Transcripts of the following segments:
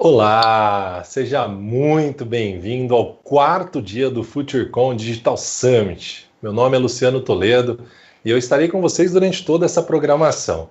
Olá, seja muito bem-vindo ao quarto dia do FutureCon Digital Summit. Meu nome é Luciano Toledo e eu estarei com vocês durante toda essa programação.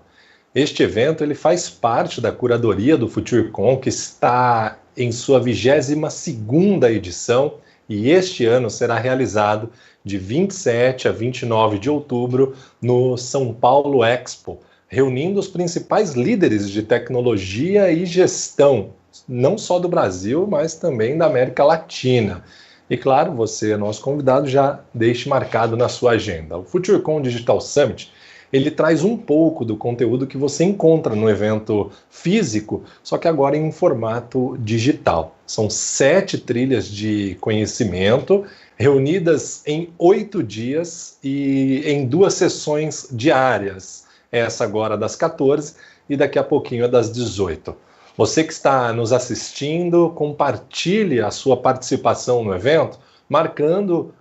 Este evento ele faz parte da curadoria do FutureCon, que está em sua 22ª edição e este ano será realizado de 27 a 29 de outubro no São Paulo Expo, reunindo os principais líderes de tecnologia e gestão, não só do Brasil, mas também da América Latina. E claro, você, nosso convidado, já deixe marcado na sua agenda. O FutureCon Digital Summit, ele traz um pouco do conteúdo que você encontra no evento físico, só que agora em um formato digital. São 7 trilhas de conhecimento, reunidas em 8 dias e em 2 sessões diárias. Essa agora das 14 e daqui a pouquinho das 18. Você que está nos assistindo, compartilhe a sua participação no evento, marcando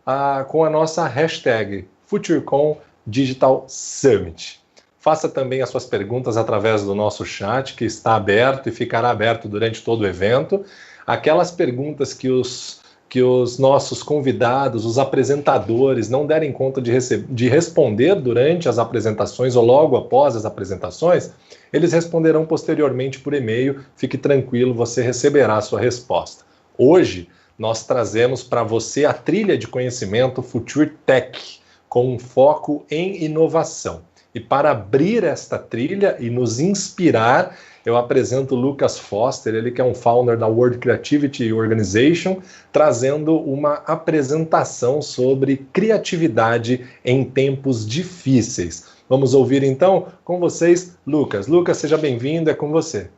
com a nossa hashtag FutureCon Digital Summit. Faça também as suas perguntas através do nosso chat, que está aberto e ficará aberto durante todo o evento. Aquelas perguntas que os nossos convidados, os apresentadores, não derem conta de responder durante as apresentações ou logo após as apresentações, eles responderão posteriormente por e-mail. Fique tranquilo, você receberá a sua resposta. Hoje, nós trazemos para você a trilha de conhecimento Future Tech, com um foco em inovação. E para abrir esta trilha e nos inspirar, eu apresento o Lucas Foster, ele que é um founder da World Creativity Organization, trazendo uma apresentação sobre criatividade em tempos difíceis. Vamos ouvir então com vocês, Lucas. Lucas, seja bem-vindo, é com você.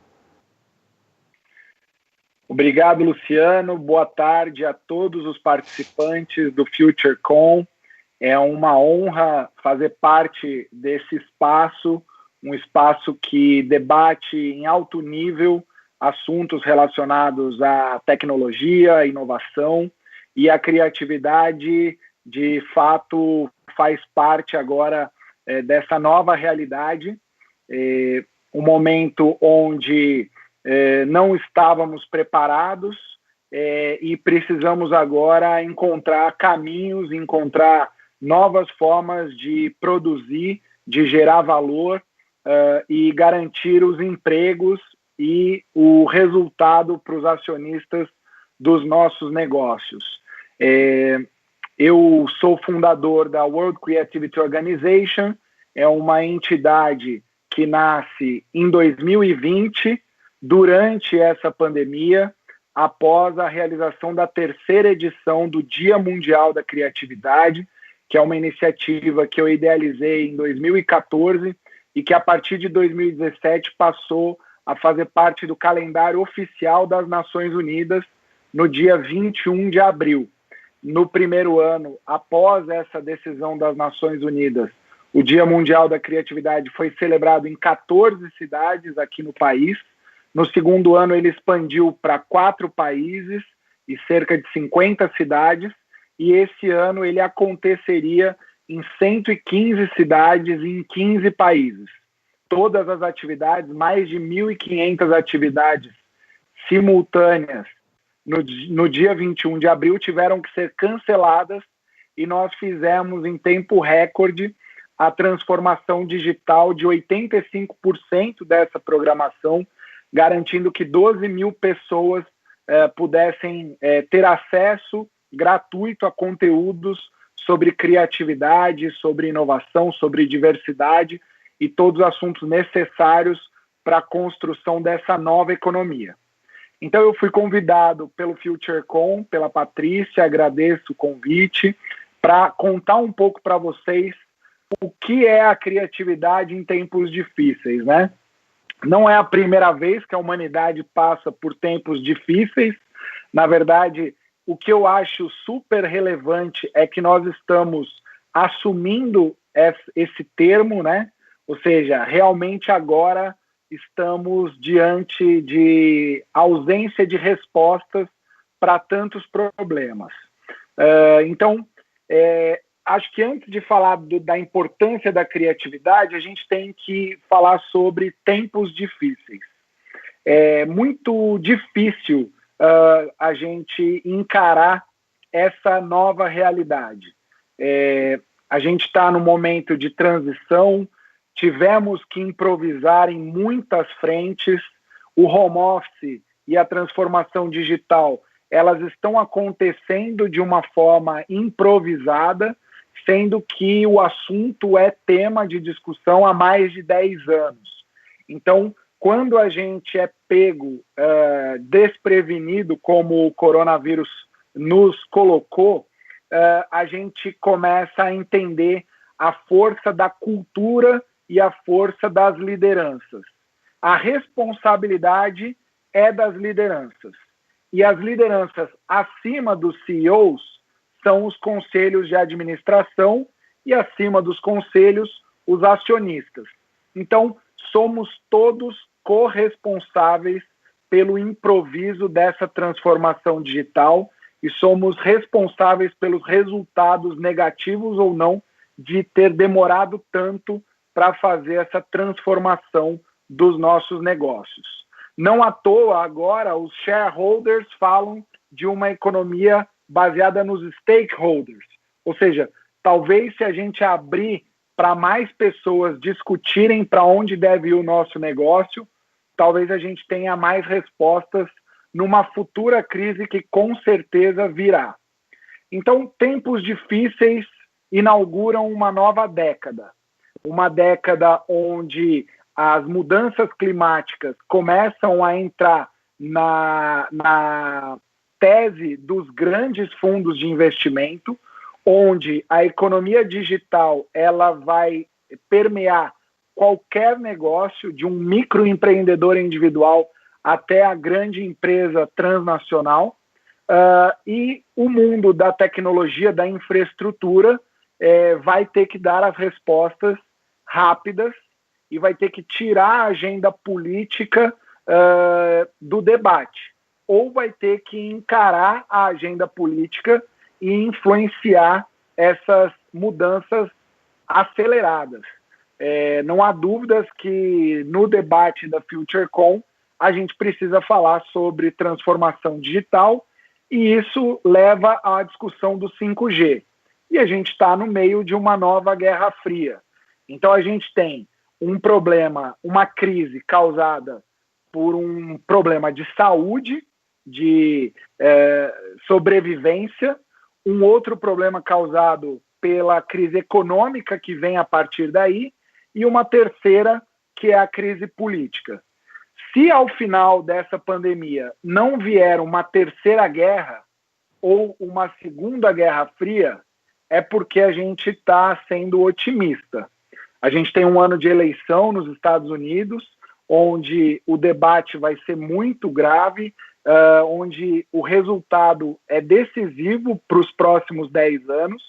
Obrigado, Luciano. Boa tarde a todos os participantes do FutureCon. É uma honra fazer parte desse espaço, um espaço que debate em alto nível assuntos relacionados à tecnologia, inovação, e a criatividade, de fato, faz parte agora dessa nova realidade, um momento onde não estávamos preparados e precisamos agora encontrar caminhos, encontrar novas formas de produzir, de gerar valor e garantir os empregos e o resultado para os acionistas dos nossos negócios. Eu sou fundador da World Creativity Organization, é uma entidade que nasce em 2020, durante essa pandemia, após a realização da 3ª edição do Dia Mundial da Criatividade, que é uma iniciativa que eu idealizei em 2014 e que a partir de 2017 passou a fazer parte do calendário oficial das Nações Unidas no dia 21 de abril. No primeiro ano, após essa decisão das Nações Unidas, o Dia Mundial da Criatividade foi celebrado em 14 cidades aqui no país. No segundo ano, ele expandiu para 4 países e cerca de 50 cidades. E esse ano ele aconteceria em 115 cidades e em 15 países. Todas as atividades, mais de 1.500 atividades simultâneas no dia 21 de abril tiveram que ser canceladas e nós fizemos em tempo recorde a transformação digital de 85% dessa programação, garantindo que 12 mil pessoas pudessem ter acesso gratuito a conteúdos sobre criatividade, sobre inovação, sobre diversidade e todos os assuntos necessários para a construção dessa nova economia. Então eu fui convidado pelo FutureCon, pela Patrícia, agradeço o convite, para contar um pouco para vocês o que é a criatividade em tempos difíceis, né? Não é a primeira vez que a humanidade passa por tempos difíceis. Na verdade, o que eu acho super relevante é que nós estamos assumindo esse termo, né? Ou seja, realmente agora estamos diante de ausência de respostas para tantos problemas. Então, acho que antes de falar da importância da criatividade, a gente tem que falar sobre tempos difíceis. é muito difícil a gente encarar essa nova realidade. A gente está num momento de transição, tivemos que improvisar em muitas frentes, o home office e a transformação digital, elas estão acontecendo de uma forma improvisada, sendo que o assunto é tema de discussão há mais de 10 anos. Então, quando a gente é pego desprevenido, como o coronavírus nos colocou, a gente começa a entender a força da cultura e a força das lideranças. A responsabilidade é das lideranças. E as lideranças acima dos CEOs são os conselhos de administração e acima dos conselhos, os acionistas. Então, somos todos corresponsáveis pelo improviso dessa transformação digital e somos responsáveis pelos resultados negativos ou não de ter demorado tanto para fazer essa transformação dos nossos negócios. Não à toa, agora, os shareholders falam de uma economia baseada nos stakeholders. Ou seja, talvez se a gente abrir para mais pessoas discutirem para onde deve ir o nosso negócio, talvez a gente tenha mais respostas numa futura crise que com certeza virá. Então, tempos difíceis inauguram uma nova década. Uma década onde as mudanças climáticas começam a entrar na tese dos grandes fundos de investimento, onde a economia digital ela vai permear qualquer negócio, de um microempreendedor individual até a grande empresa transnacional, e o mundo da tecnologia, da infraestrutura, vai ter que dar as respostas rápidas e vai ter que tirar a agenda política do debate, ou vai ter que encarar a agenda política e influenciar essas mudanças aceleradas. Não há dúvidas que no debate da FutureCon a gente precisa falar sobre transformação digital e isso leva à discussão do 5G. E a gente está no meio de uma nova Guerra Fria. Então a gente tem um problema, uma crise causada por um problema de saúde, de sobrevivência, um outro problema causado pela crise econômica que vem a partir daí, e uma terceira, que é a crise política. Se ao final dessa pandemia não vier uma terceira guerra ou uma segunda Guerra Fria, é porque a gente está sendo otimista. A gente tem um ano de eleição nos Estados Unidos, onde o debate vai ser muito grave, onde o resultado é decisivo para os próximos 10 anos,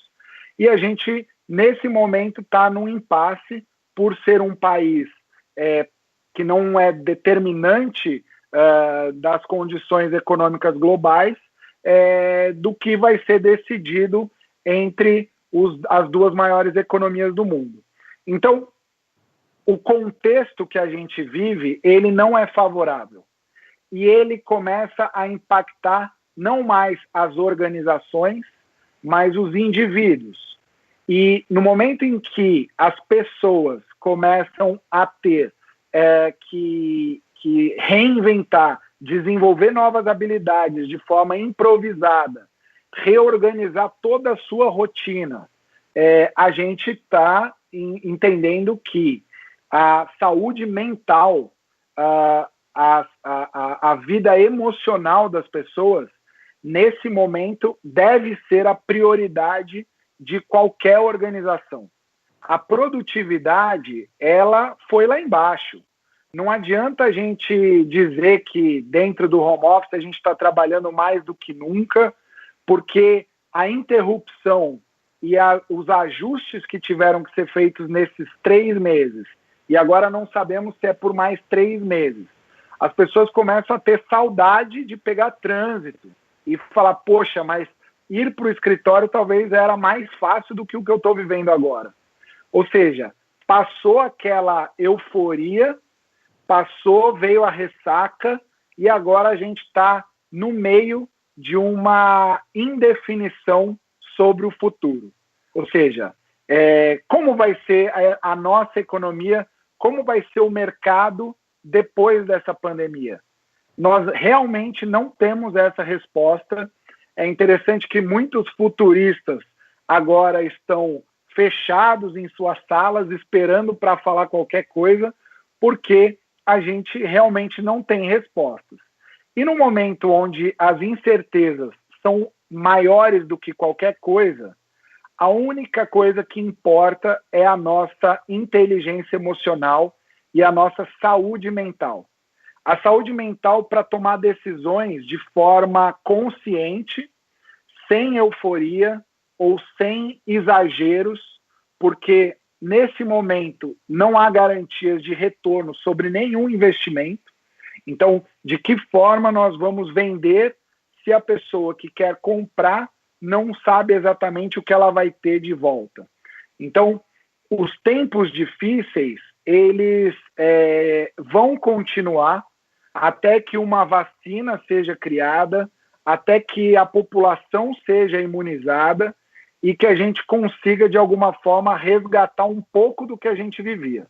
e a gente, nesse momento, está num impasse por ser um país que não é determinante das condições econômicas globais, do que vai ser decidido entre as duas maiores economias do mundo. Então, o contexto que a gente vive, ele não é favorável. E ele começa a impactar não mais as organizações, mas os indivíduos. E no momento em que as pessoas começam a ter que reinventar, desenvolver novas habilidades de forma improvisada, reorganizar toda a sua rotina, a gente está entendendo que a saúde mental, a vida emocional das pessoas, nesse momento, deve ser a prioridade de qualquer organização. A produtividade, ela foi lá embaixo. Não adianta a gente dizer que dentro do home office a gente está trabalhando mais do que nunca, porque a interrupção e os ajustes que tiveram que ser feitos nesses 3 meses, e agora não sabemos se é por mais 3 meses, as pessoas começam a ter saudade de pegar trânsito e falar, poxa, mas ir para o escritório talvez era mais fácil do que o que eu estou vivendo agora. Ou seja, passou aquela euforia, passou, veio a ressaca e agora a gente está no meio de uma indefinição sobre o futuro. Ou seja, como vai ser a nossa economia, como vai ser o mercado depois dessa pandemia. Nós realmente não temos essa resposta. É interessante que muitos futuristas agora estão fechados em suas salas, esperando para falar qualquer coisa, porque a gente realmente não tem respostas. E no momento onde as incertezas são maiores do que qualquer coisa, a única coisa que importa é a nossa inteligência emocional e a nossa saúde mental. A saúde mental para tomar decisões de forma consciente, sem euforia ou sem exageros, porque nesse momento não há garantias de retorno sobre nenhum investimento. Então, de que forma nós vamos vender se a pessoa que quer comprar não sabe exatamente o que ela vai ter de volta? Então, os tempos difíceis, eles vão continuar até que uma vacina seja criada, até que a população seja imunizada e que a gente consiga, de alguma forma, resgatar um pouco do que a gente vivia.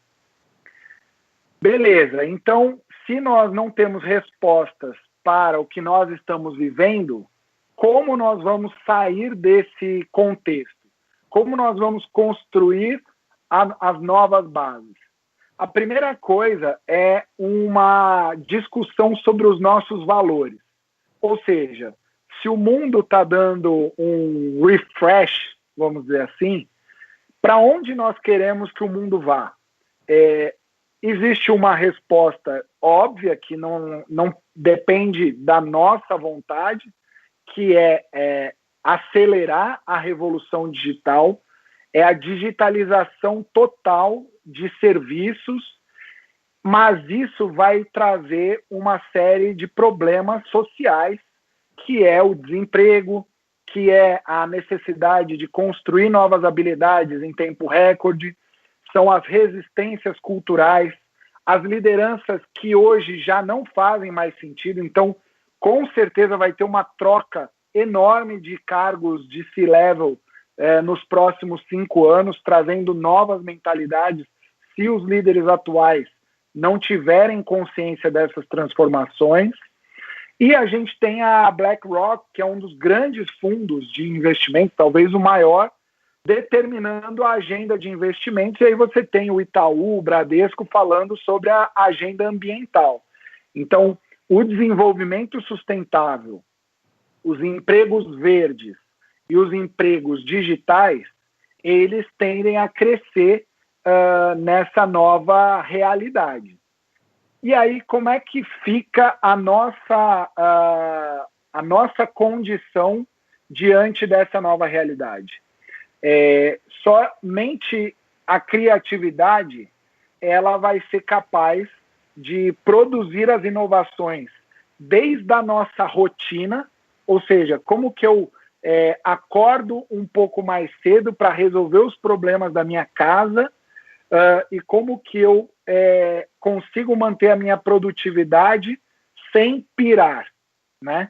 Beleza, então, se nós não temos respostas para o que nós estamos vivendo, como nós vamos sair desse contexto? Como nós vamos construir as novas bases? A primeira coisa é uma discussão sobre os nossos valores. Ou seja, se o mundo está dando um refresh, vamos dizer assim, para onde nós queremos que o mundo vá? Existe uma resposta óbvia que não depende da nossa vontade, que é acelerar a revolução digital, é a digitalização total de serviços, mas isso vai trazer uma série de problemas sociais, que é o desemprego, que é a necessidade de construir novas habilidades em tempo recorde, são as resistências culturais, as lideranças que hoje já não fazem mais sentido. Então, com certeza vai ter uma troca enorme de cargos de C-level nos próximos 5 anos, trazendo novas mentalidades, se os líderes atuais não tiverem consciência dessas transformações. E a gente tem a BlackRock, que é um dos grandes fundos de investimento, talvez o maior, determinando a agenda de investimentos. E aí você tem o Itaú, o Bradesco, falando sobre a agenda ambiental. Então, o desenvolvimento sustentável, os empregos verdes e os empregos digitais, eles tendem a crescer nessa nova realidade. E aí, como é que fica a nossa condição diante dessa nova realidade? Somente a criatividade ela vai ser capaz de produzir as inovações desde a nossa rotina, ou seja, como que eu acordo um pouco mais cedo para resolver os problemas da minha casa, e como que eu consigo manter a minha produtividade sem pirar, né?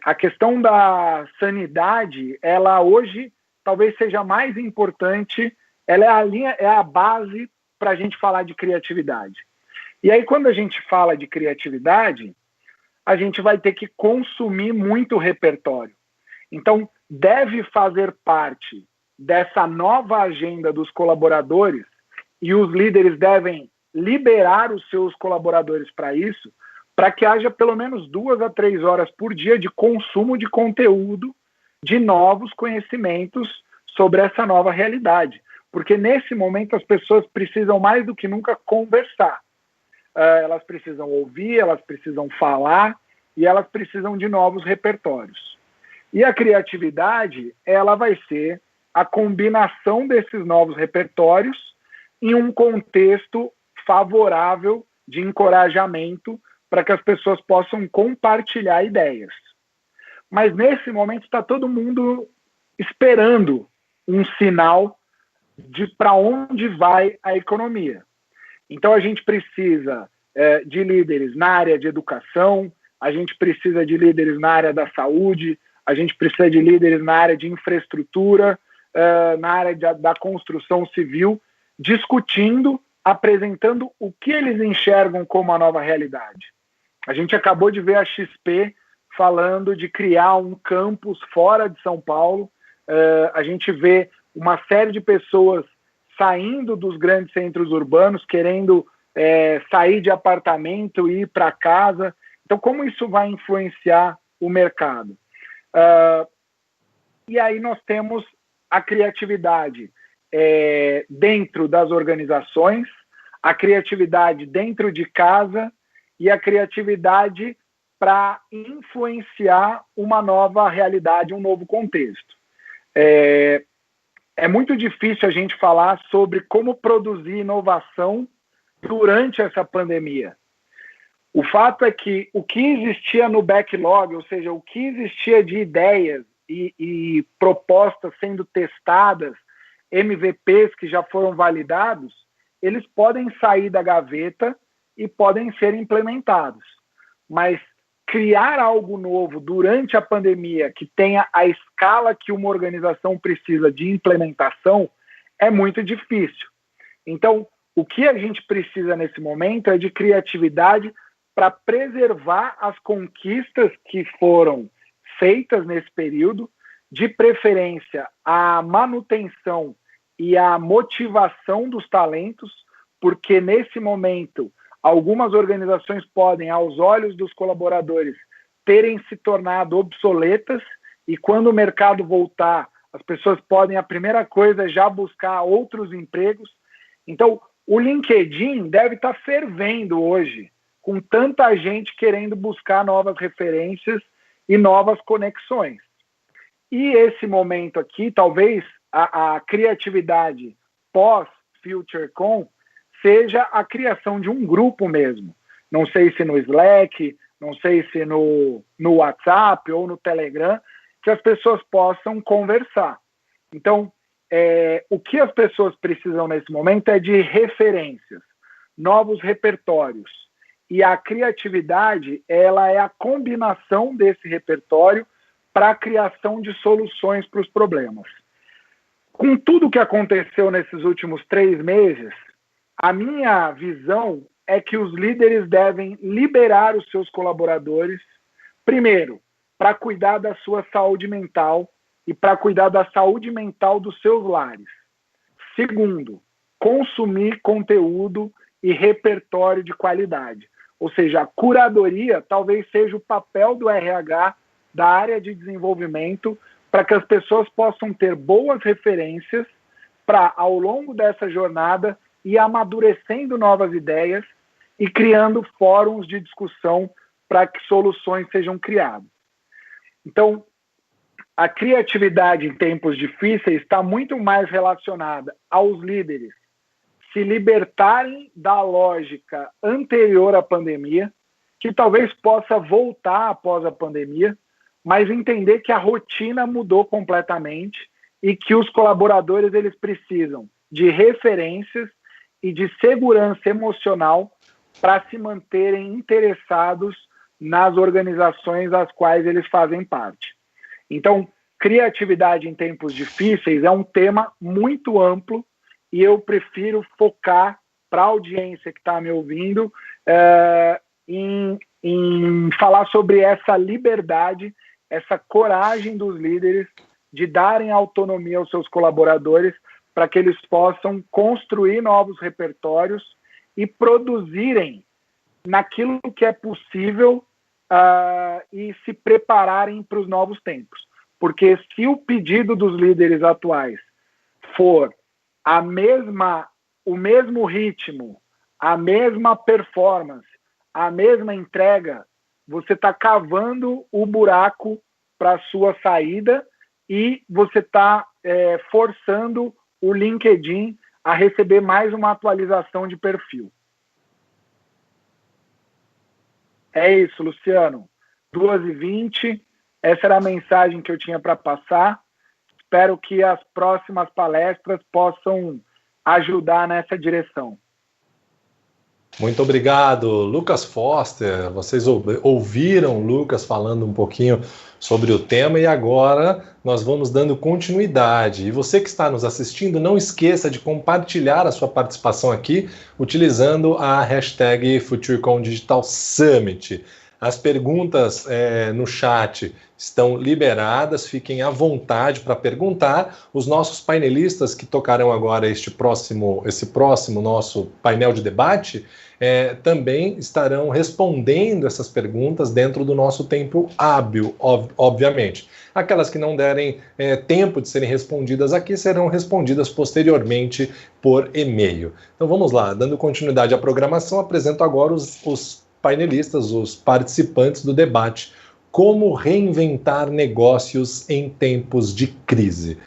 A questão da sanidade, ela hoje talvez seja mais importante, ela é a base para a gente falar de criatividade. E aí, quando a gente fala de criatividade, a gente vai ter que consumir muito repertório. Então, deve fazer parte dessa nova agenda dos colaboradores, e os líderes devem liberar os seus colaboradores para isso, para que haja pelo menos 2 a 3 horas por dia de consumo de conteúdo, de novos conhecimentos sobre essa nova realidade. Porque nesse momento as pessoas precisam mais do que nunca conversar. Elas precisam ouvir, elas precisam falar e elas precisam de novos repertórios. E a criatividade, ela vai ser a combinação desses novos repertórios em um contexto favorável de encorajamento para que as pessoas possam compartilhar ideias. Mas nesse momento está todo mundo esperando um sinal de para onde vai a economia. Então, a gente precisa de líderes na área de educação, a gente precisa de líderes na área da saúde, a gente precisa de líderes na área de infraestrutura, na área da construção civil, discutindo, apresentando o que eles enxergam como a nova realidade. A gente acabou de ver a XP falando de criar um campus fora de São Paulo. A gente vê uma série de pessoas saindo dos grandes centros urbanos, querendo sair de apartamento e ir para casa. Então, como isso vai influenciar o mercado? E aí nós temos a criatividade dentro das organizações, a criatividade dentro de casa e a criatividade para influenciar uma nova realidade, um novo contexto. É muito difícil a gente falar sobre como produzir inovação durante essa pandemia. O fato é que o que existia no backlog, ou seja, o que existia de ideias e propostas sendo testadas, MVPs que já foram validados, eles podem sair da gaveta e podem ser implementados. Mas criar algo novo durante a pandemia que tenha a escala que uma organização precisa de implementação é muito difícil. Então, o que a gente precisa nesse momento é de criatividade para preservar as conquistas que foram feitas nesse período, de preferência a manutenção e a motivação dos talentos, porque nesse momento algumas organizações podem, aos olhos dos colaboradores, terem se tornado obsoletas, e quando o mercado voltar, as pessoas podem, a primeira coisa é já buscar outros empregos. Então, o LinkedIn deve estar fervendo hoje, com tanta gente querendo buscar novas referências e novas conexões. E esse momento aqui, talvez a criatividade pós-FutureCon seja a criação de um grupo mesmo. Não sei se no Slack, não sei se no WhatsApp ou no Telegram, que as pessoas possam conversar. Então, o que as pessoas precisam nesse momento é de referências, novos repertórios. E a criatividade, ela é a combinação desse repertório para a criação de soluções para os problemas. Com tudo que aconteceu nesses últimos 3 meses, a minha visão é que os líderes devem liberar os seus colaboradores, primeiro, para cuidar da sua saúde mental e para cuidar da saúde mental dos seus lares. Segundo, consumir conteúdo e repertório de qualidade. Ou seja, a curadoria talvez seja o papel do RH, da área de desenvolvimento, para que as pessoas possam ter boas referências para, ao longo dessa jornada, ir amadurecendo novas ideias e criando fóruns de discussão para que soluções sejam criadas. Então, a criatividade em tempos difíceis está muito mais relacionada aos líderes se libertarem da lógica anterior à pandemia, que talvez possa voltar após a pandemia, mas entender que a rotina mudou completamente e que os colaboradores eles precisam de referências e de segurança emocional para se manterem interessados nas organizações às quais eles fazem parte. Então, criatividade em tempos difíceis é um tema muito amplo e eu prefiro focar para a audiência que está me ouvindo em falar sobre essa liberdade, essa coragem dos líderes de darem autonomia aos seus colaboradores para que eles possam construir novos repertórios e produzirem naquilo que é possível e se prepararem para os novos tempos. Porque se o pedido dos líderes atuais for o mesmo ritmo, a mesma performance, a mesma entrega, você está cavando o buraco para a sua saída e você está forçando o LinkedIn a receber mais uma atualização de perfil. É isso, Luciano. 2h20, essa era a mensagem que eu tinha para passar. Espero que as próximas palestras possam ajudar nessa direção. Muito obrigado, Lucas Foster. Vocês ouviram o Lucas falando um pouquinho sobre o tema e agora nós vamos dando continuidade. E você que está nos assistindo, não esqueça de compartilhar a sua participação aqui utilizando a hashtag FutureCon Digital Summit. As perguntas no chat estão liberadas, fiquem à vontade para perguntar. Os nossos painelistas que tocarão agora esse próximo nosso painel de debate também estarão respondendo essas perguntas dentro do nosso tempo hábil, obviamente. Aquelas que não derem tempo de serem respondidas aqui serão respondidas posteriormente por e-mail. Então vamos lá, dando continuidade à programação, apresento agora os painelistas, os participantes do debate. Como reinventar negócios em tempos de crise?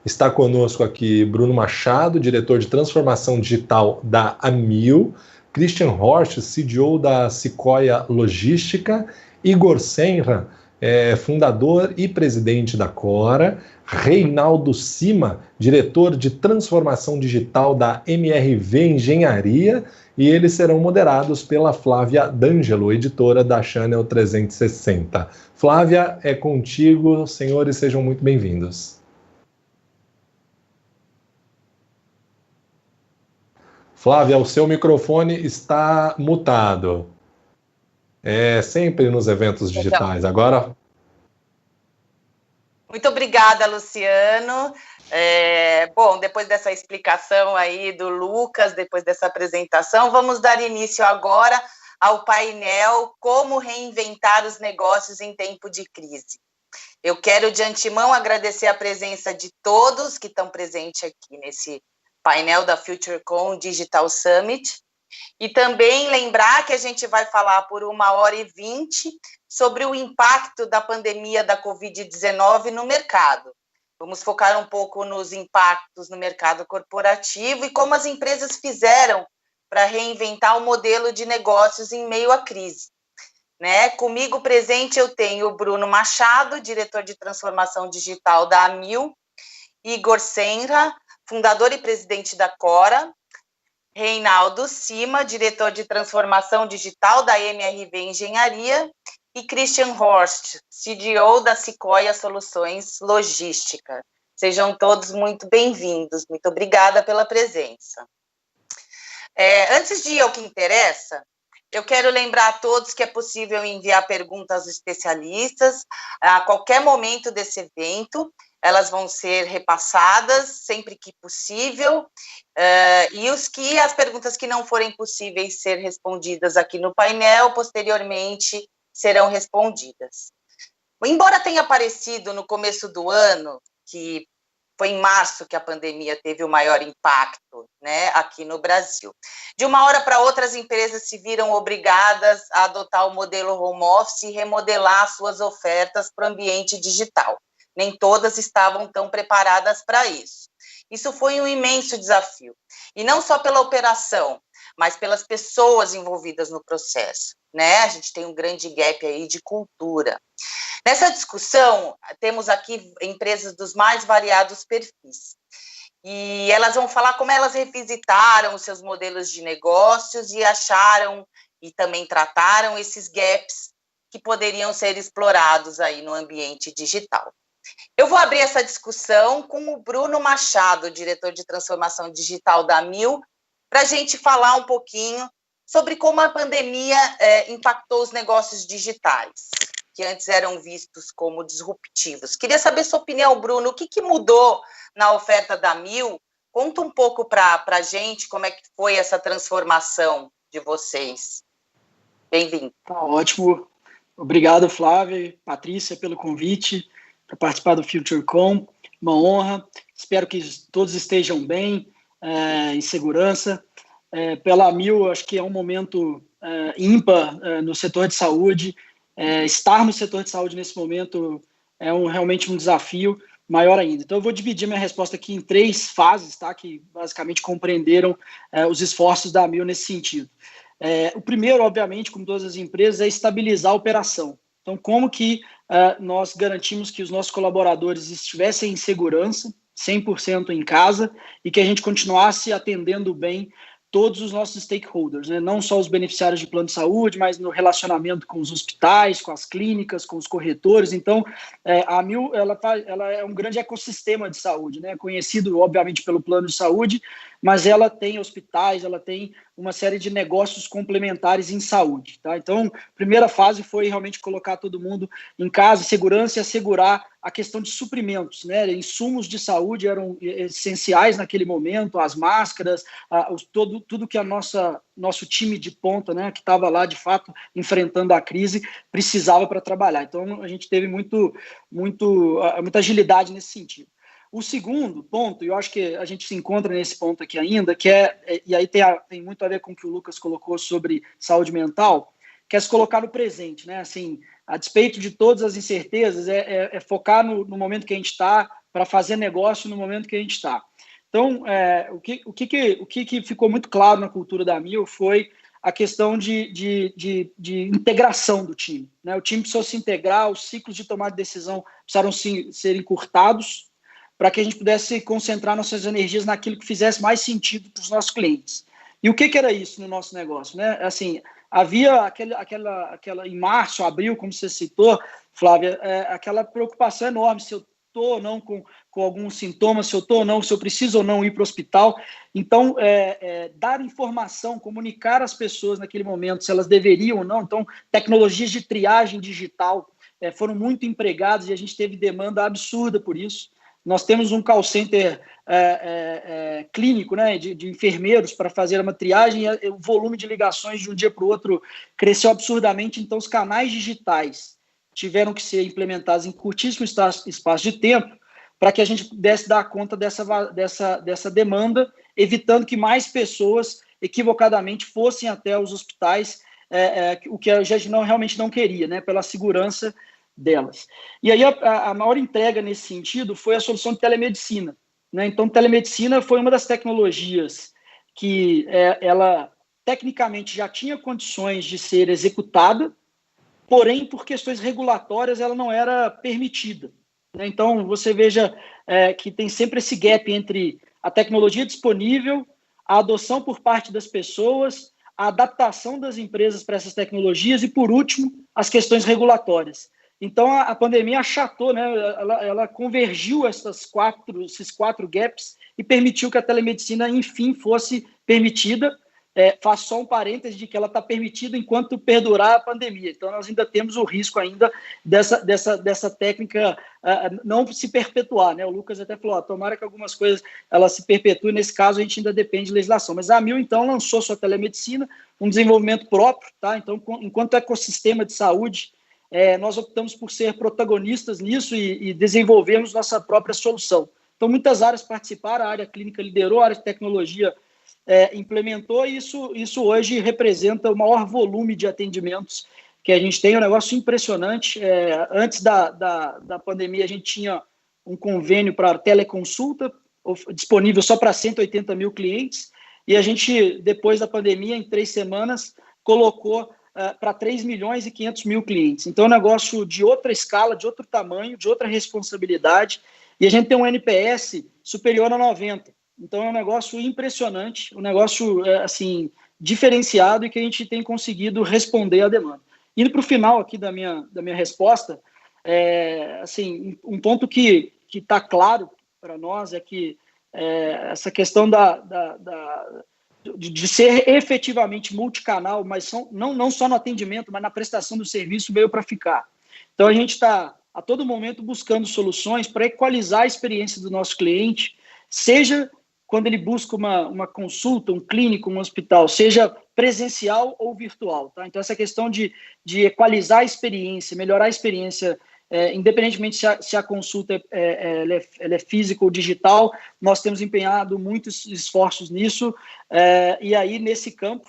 Está conosco aqui Bruno Machado, diretor de transformação digital da Amil, Christian Horst, CDO da Sequoia Logística, Igor Senra, fundador e presidente da Cora, Reinaldo Cima, diretor de transformação digital da MRV Engenharia, e eles serão moderados pela Flávia D'Angelo, editora da Channel 360. Flávia, é contigo, senhores, sejam muito bem-vindos. Flávia, o seu microfone está mutado. Sempre nos eventos digitais. Agora... Muito obrigada, Luciano. Bom, depois dessa explicação aí do Lucas, depois dessa apresentação, vamos dar início agora ao painel Como Reinventar os Negócios em Tempo de Crise. Eu quero, de antemão, agradecer a presença de todos que estão presentes aqui nesse painel da FutureCon Digital Summit, e também lembrar que a gente vai falar por 1h20 sobre o impacto da pandemia da Covid-19 no mercado. Vamos focar um pouco nos impactos no mercado corporativo e como as empresas fizeram para reinventar o modelo de negócios em meio à crise. Comigo presente eu tenho o Bruno Machado, diretor de transformação digital da Amil, Igor Senra, fundador e presidente da Cora, Reinaldo Cima, diretor de transformação digital da MRV Engenharia, e Christian Horst, CDO da Sequoia Soluções Logística. Sejam todos muito bem-vindos. Muito obrigada pela presença. Antes de ir ao que interessa, eu quero lembrar a todos que é possível enviar perguntas aos especialistas a qualquer momento desse evento. Elas vão ser repassadas sempre que possível, e as perguntas que não forem possíveis ser respondidas aqui no painel, posteriormente serão respondidas. Embora tenha aparecido no começo do ano, que foi em março que a pandemia teve o maior impacto, aqui no Brasil. De uma hora para outra, as empresas se viram obrigadas a adotar o modelo home office e remodelar suas ofertas para o ambiente digital. Nem todas estavam tão preparadas para isso. Isso foi um imenso desafio. E não só pela operação, mas pelas pessoas envolvidas no processo. A gente tem um grande gap aí de cultura. Nessa discussão, temos aqui empresas dos mais variados perfis. E elas vão falar como elas revisitaram os seus modelos de negócios e acharam e também trataram esses gaps que poderiam ser explorados aí no ambiente digital. Eu vou abrir essa discussão com o Bruno Machado, diretor de transformação digital da Amil, para a gente falar um pouquinho sobre como a pandemia impactou os negócios digitais, que antes eram vistos como disruptivos. Queria saber sua opinião, Bruno, o que mudou na oferta da Amil? Conta um pouco para a gente como é que foi essa transformação de vocês. Bem-vindo. Tá ótimo. Obrigado, Flávia e Patrícia, pelo convite para participar do FutureCon. Uma honra. Espero que todos estejam bem, em segurança. Pela Amil, acho que é um momento ímpar no setor de saúde. Estar no setor de saúde nesse momento é realmente um desafio maior ainda. Então, eu vou dividir minha resposta aqui em 3 fases, tá? Que basicamente compreenderam os esforços da Amil nesse sentido. O primeiro, obviamente, como todas as empresas, é estabilizar a operação. Então, como que nós garantimos que os nossos colaboradores estivessem em segurança, 100% em casa, e que a gente continuasse atendendo bem todos os nossos stakeholders, né? Não só os beneficiários de plano de saúde, mas no relacionamento com os hospitais, com as clínicas, com os corretores. Então, a Amil ela é um grande ecossistema de saúde, né? Conhecido, obviamente, pelo plano de saúde, mas ela tem hospitais, ela tem uma série de negócios complementares em saúde. Tá? Então, a primeira fase foi realmente colocar todo mundo em casa, segurança, e assegurar a questão de suprimentos, né? Insumos de saúde eram essenciais naquele momento, as máscaras, tudo que nosso time de ponta, né, que estava lá de fato enfrentando a crise, precisava para trabalhar. Então a gente teve muita agilidade nesse sentido. O segundo ponto, e eu acho que a gente se encontra nesse ponto aqui ainda, que e aí tem muito a ver com o que o Lucas colocou sobre saúde mental, que é se colocar no presente, né? Assim, a despeito de todas as incertezas, é focar no momento que a gente está, para fazer negócio no momento que a gente está. Então, o que ficou muito claro na cultura da Amil foi a questão de integração do time, né? O time precisou se integrar, os ciclos de tomada de decisão precisaram ser encurtados para que a gente pudesse concentrar nossas energias naquilo que fizesse mais sentido para os nossos clientes. E o que era isso no nosso negócio, né? Assim, havia aquela em março, abril, como você citou, Flávia, aquela preocupação enorme se eu estou ou não com alguns sintomas, se eu estou ou não, se eu preciso ou não ir para o hospital. Então, dar informação, comunicar às pessoas naquele momento se elas deveriam ou não. Então, tecnologias de triagem digital foram muito empregadas e a gente teve demanda absurda por isso. Nós temos um call center clínico, né, de enfermeiros para fazer uma triagem, e o volume de ligações de um dia para o outro cresceu absurdamente. Então, os canais digitais tiveram que ser implementados em curtíssimo espaço de tempo para que a gente pudesse dar conta dessa demanda, evitando que mais pessoas equivocadamente fossem até os hospitais, o que a gente realmente não queria, né, pela segurança delas. E aí a maior entrega nesse sentido foi a solução de telemedicina, né? Então, telemedicina foi uma das tecnologias que ela tecnicamente já tinha condições de ser executada, porém, por questões regulatórias, ela não era permitida, né? Então, você veja que tem sempre esse gap entre a tecnologia disponível, a adoção por parte das pessoas, a adaptação das empresas para essas tecnologias e, por último, as questões regulatórias. Então, a pandemia achatou, né? Ela convergiu esses quatro gaps e permitiu que a telemedicina, enfim, fosse permitida. Faço só um parêntese de que ela está permitida enquanto perdurar a pandemia. Então, nós ainda temos o risco ainda dessa técnica não se perpetuar, né? O Lucas até falou, tomara que algumas coisas elas se perpetuem. Nesse caso, a gente ainda depende de legislação. Mas a Amil, então, lançou sua telemedicina, um desenvolvimento próprio, tá? Então, enquanto ecossistema de saúde, nós optamos por ser protagonistas nisso e desenvolvermos nossa própria solução. Então, muitas áreas participaram, a área clínica liderou, a área de tecnologia implementou, e isso hoje representa o maior volume de atendimentos que a gente tem, um negócio impressionante. Antes da pandemia, a gente tinha um convênio para teleconsulta, disponível só para 180 mil clientes, e a gente, depois da pandemia, em 3 semanas, colocou para 3 milhões e 500 mil clientes. Então, é um negócio de outra escala, de outro tamanho, de outra responsabilidade, e a gente tem um NPS superior a 90. Então, é um negócio impressionante, um negócio assim, diferenciado, e que a gente tem conseguido responder à demanda. Indo para o final aqui da minha resposta, assim, um ponto que está claro para nós é que essa questão de ser efetivamente multicanal, mas não só no atendimento, mas na prestação do serviço, veio para ficar. Então, a gente está a todo momento buscando soluções para equalizar a experiência do nosso cliente, seja quando ele busca uma consulta, um clínico, um hospital, seja presencial ou virtual. Tá? Então, essa questão de equalizar a experiência, melhorar a experiência, independentemente se a consulta ela é física ou digital, nós temos empenhado muitos esforços nisso. E aí, nesse campo,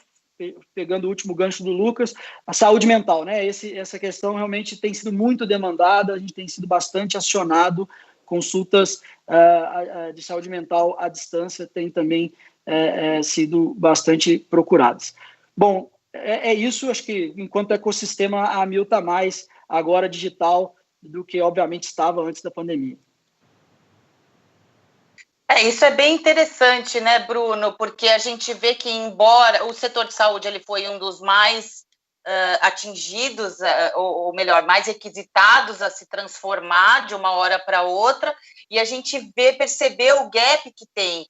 pegando o último gancho do Lucas, a saúde mental, né? Essa questão realmente tem sido muito demandada, a gente tem sido bastante acionado, consultas de saúde mental à distância têm também sido bastante procuradas. Bom, isso. Acho que enquanto ecossistema, a Amil está mais agora digital do que, obviamente, estava antes da pandemia. Isso é bem interessante, né, Bruno? Porque a gente vê que, embora o setor de saúde ele foi um dos mais atingidos, ou melhor, mais requisitados a se transformar de uma hora para outra, e a gente percebeu o gap que tem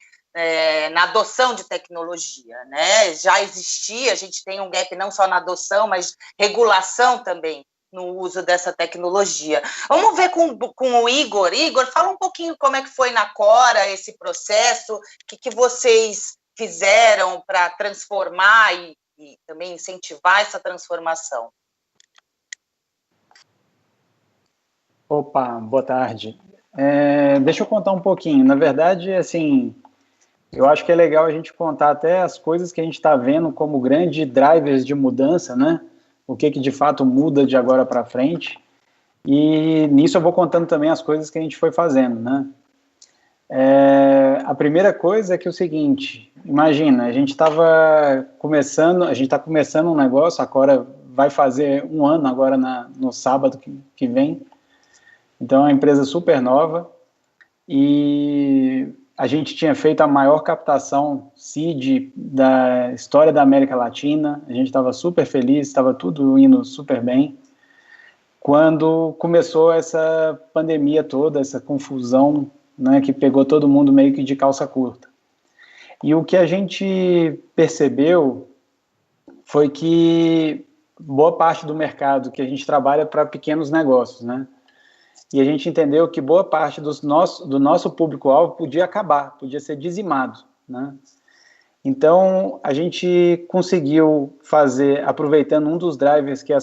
na adoção de tecnologia, né? Já existia, a gente tem um gap não só na adoção, mas regulação também no uso dessa tecnologia. Vamos ver com o Igor. Igor, fala um pouquinho como é que foi na Cora esse processo, o que vocês fizeram para transformar e também incentivar essa transformação. Opa, boa tarde. Deixa eu contar um pouquinho. Na verdade, assim, eu acho que é legal a gente contar até as coisas que a gente está vendo como grandes drivers de mudança, né? O que de fato muda de agora para frente. E nisso eu vou contando também as coisas que a gente foi fazendo, né? A primeira coisa é que é o seguinte, imagina, a gente está começando um negócio, agora vai fazer 1 ano agora no sábado que vem, então é uma empresa super nova, e a gente tinha feito a maior captação seed da história da América Latina, a gente estava super feliz, estava tudo indo super bem, quando começou essa pandemia toda, essa confusão, né, que pegou todo mundo meio que de calça curta. E o que a gente percebeu foi que boa parte do mercado que a gente trabalha para pequenos negócios, né? E a gente entendeu que boa parte do nosso público-alvo podia acabar, podia ser dizimado, né? Então, a gente conseguiu fazer, aproveitando um dos drivers que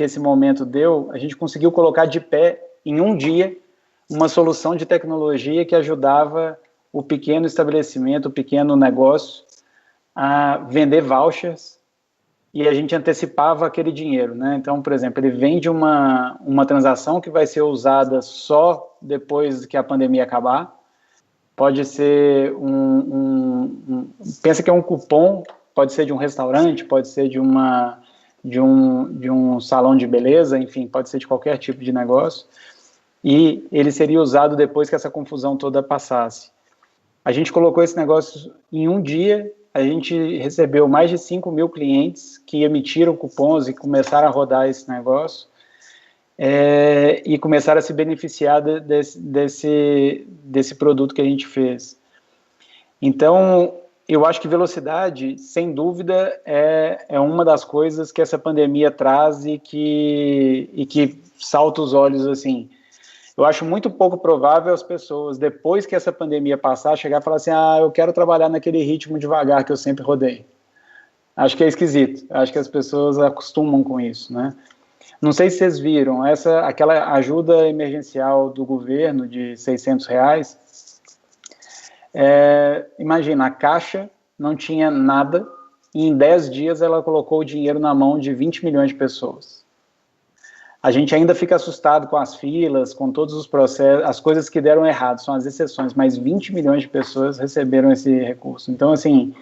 esse momento deu, a gente conseguiu colocar de pé, em um dia, uma solução de tecnologia que ajudava o pequeno estabelecimento, o pequeno negócio, a vender vouchers, e a gente antecipava aquele dinheiro, né? Então, por exemplo, ele vende uma transação que vai ser usada só depois que a pandemia acabar, pode ser pensa que é um cupom, pode ser de um restaurante, pode ser de um salão de beleza, enfim, pode ser de qualquer tipo de negócio, e ele seria usado depois que essa confusão toda passasse. A gente colocou esse negócio em um dia, a gente recebeu mais de 5 mil clientes que emitiram cupons e começaram a rodar esse negócio, e começaram a se beneficiar desse produto que a gente fez. Então, eu acho que velocidade, sem dúvida, é uma das coisas que essa pandemia traz e que salta os olhos, assim. Eu acho muito pouco provável as pessoas, depois que essa pandemia passar, chegar e falar assim, eu quero trabalhar naquele ritmo devagar que eu sempre rodei. Acho que é esquisito, acho que as pessoas acostumam com isso, né? Não sei se vocês viram, aquela ajuda emergencial do governo de R$600, imagina, a Caixa não tinha nada, e em 10 dias ela colocou o dinheiro na mão de 20 milhões de pessoas. A gente ainda fica assustado com as filas, com todos os processos, as coisas que deram errado, são as exceções, mas 20 milhões de pessoas receberam esse recurso. Então, assim,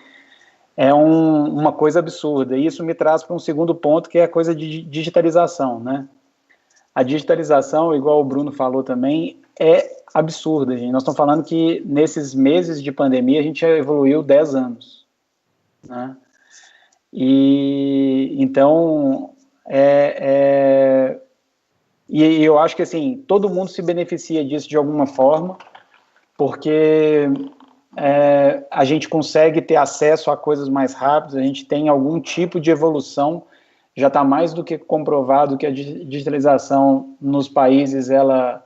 é uma coisa absurda. E isso me traz para um segundo ponto, que é a coisa de digitalização, né? A digitalização, igual o Bruno falou também, é absurda, gente. Nós estamos falando que nesses meses de pandemia a gente já evoluiu 10 anos, né? E então, e eu acho que, assim, todo mundo se beneficia disso de alguma forma, porque a gente consegue ter acesso a coisas mais rápidas, a gente tem algum tipo de evolução, já está mais do que comprovado que a digitalização nos países, ela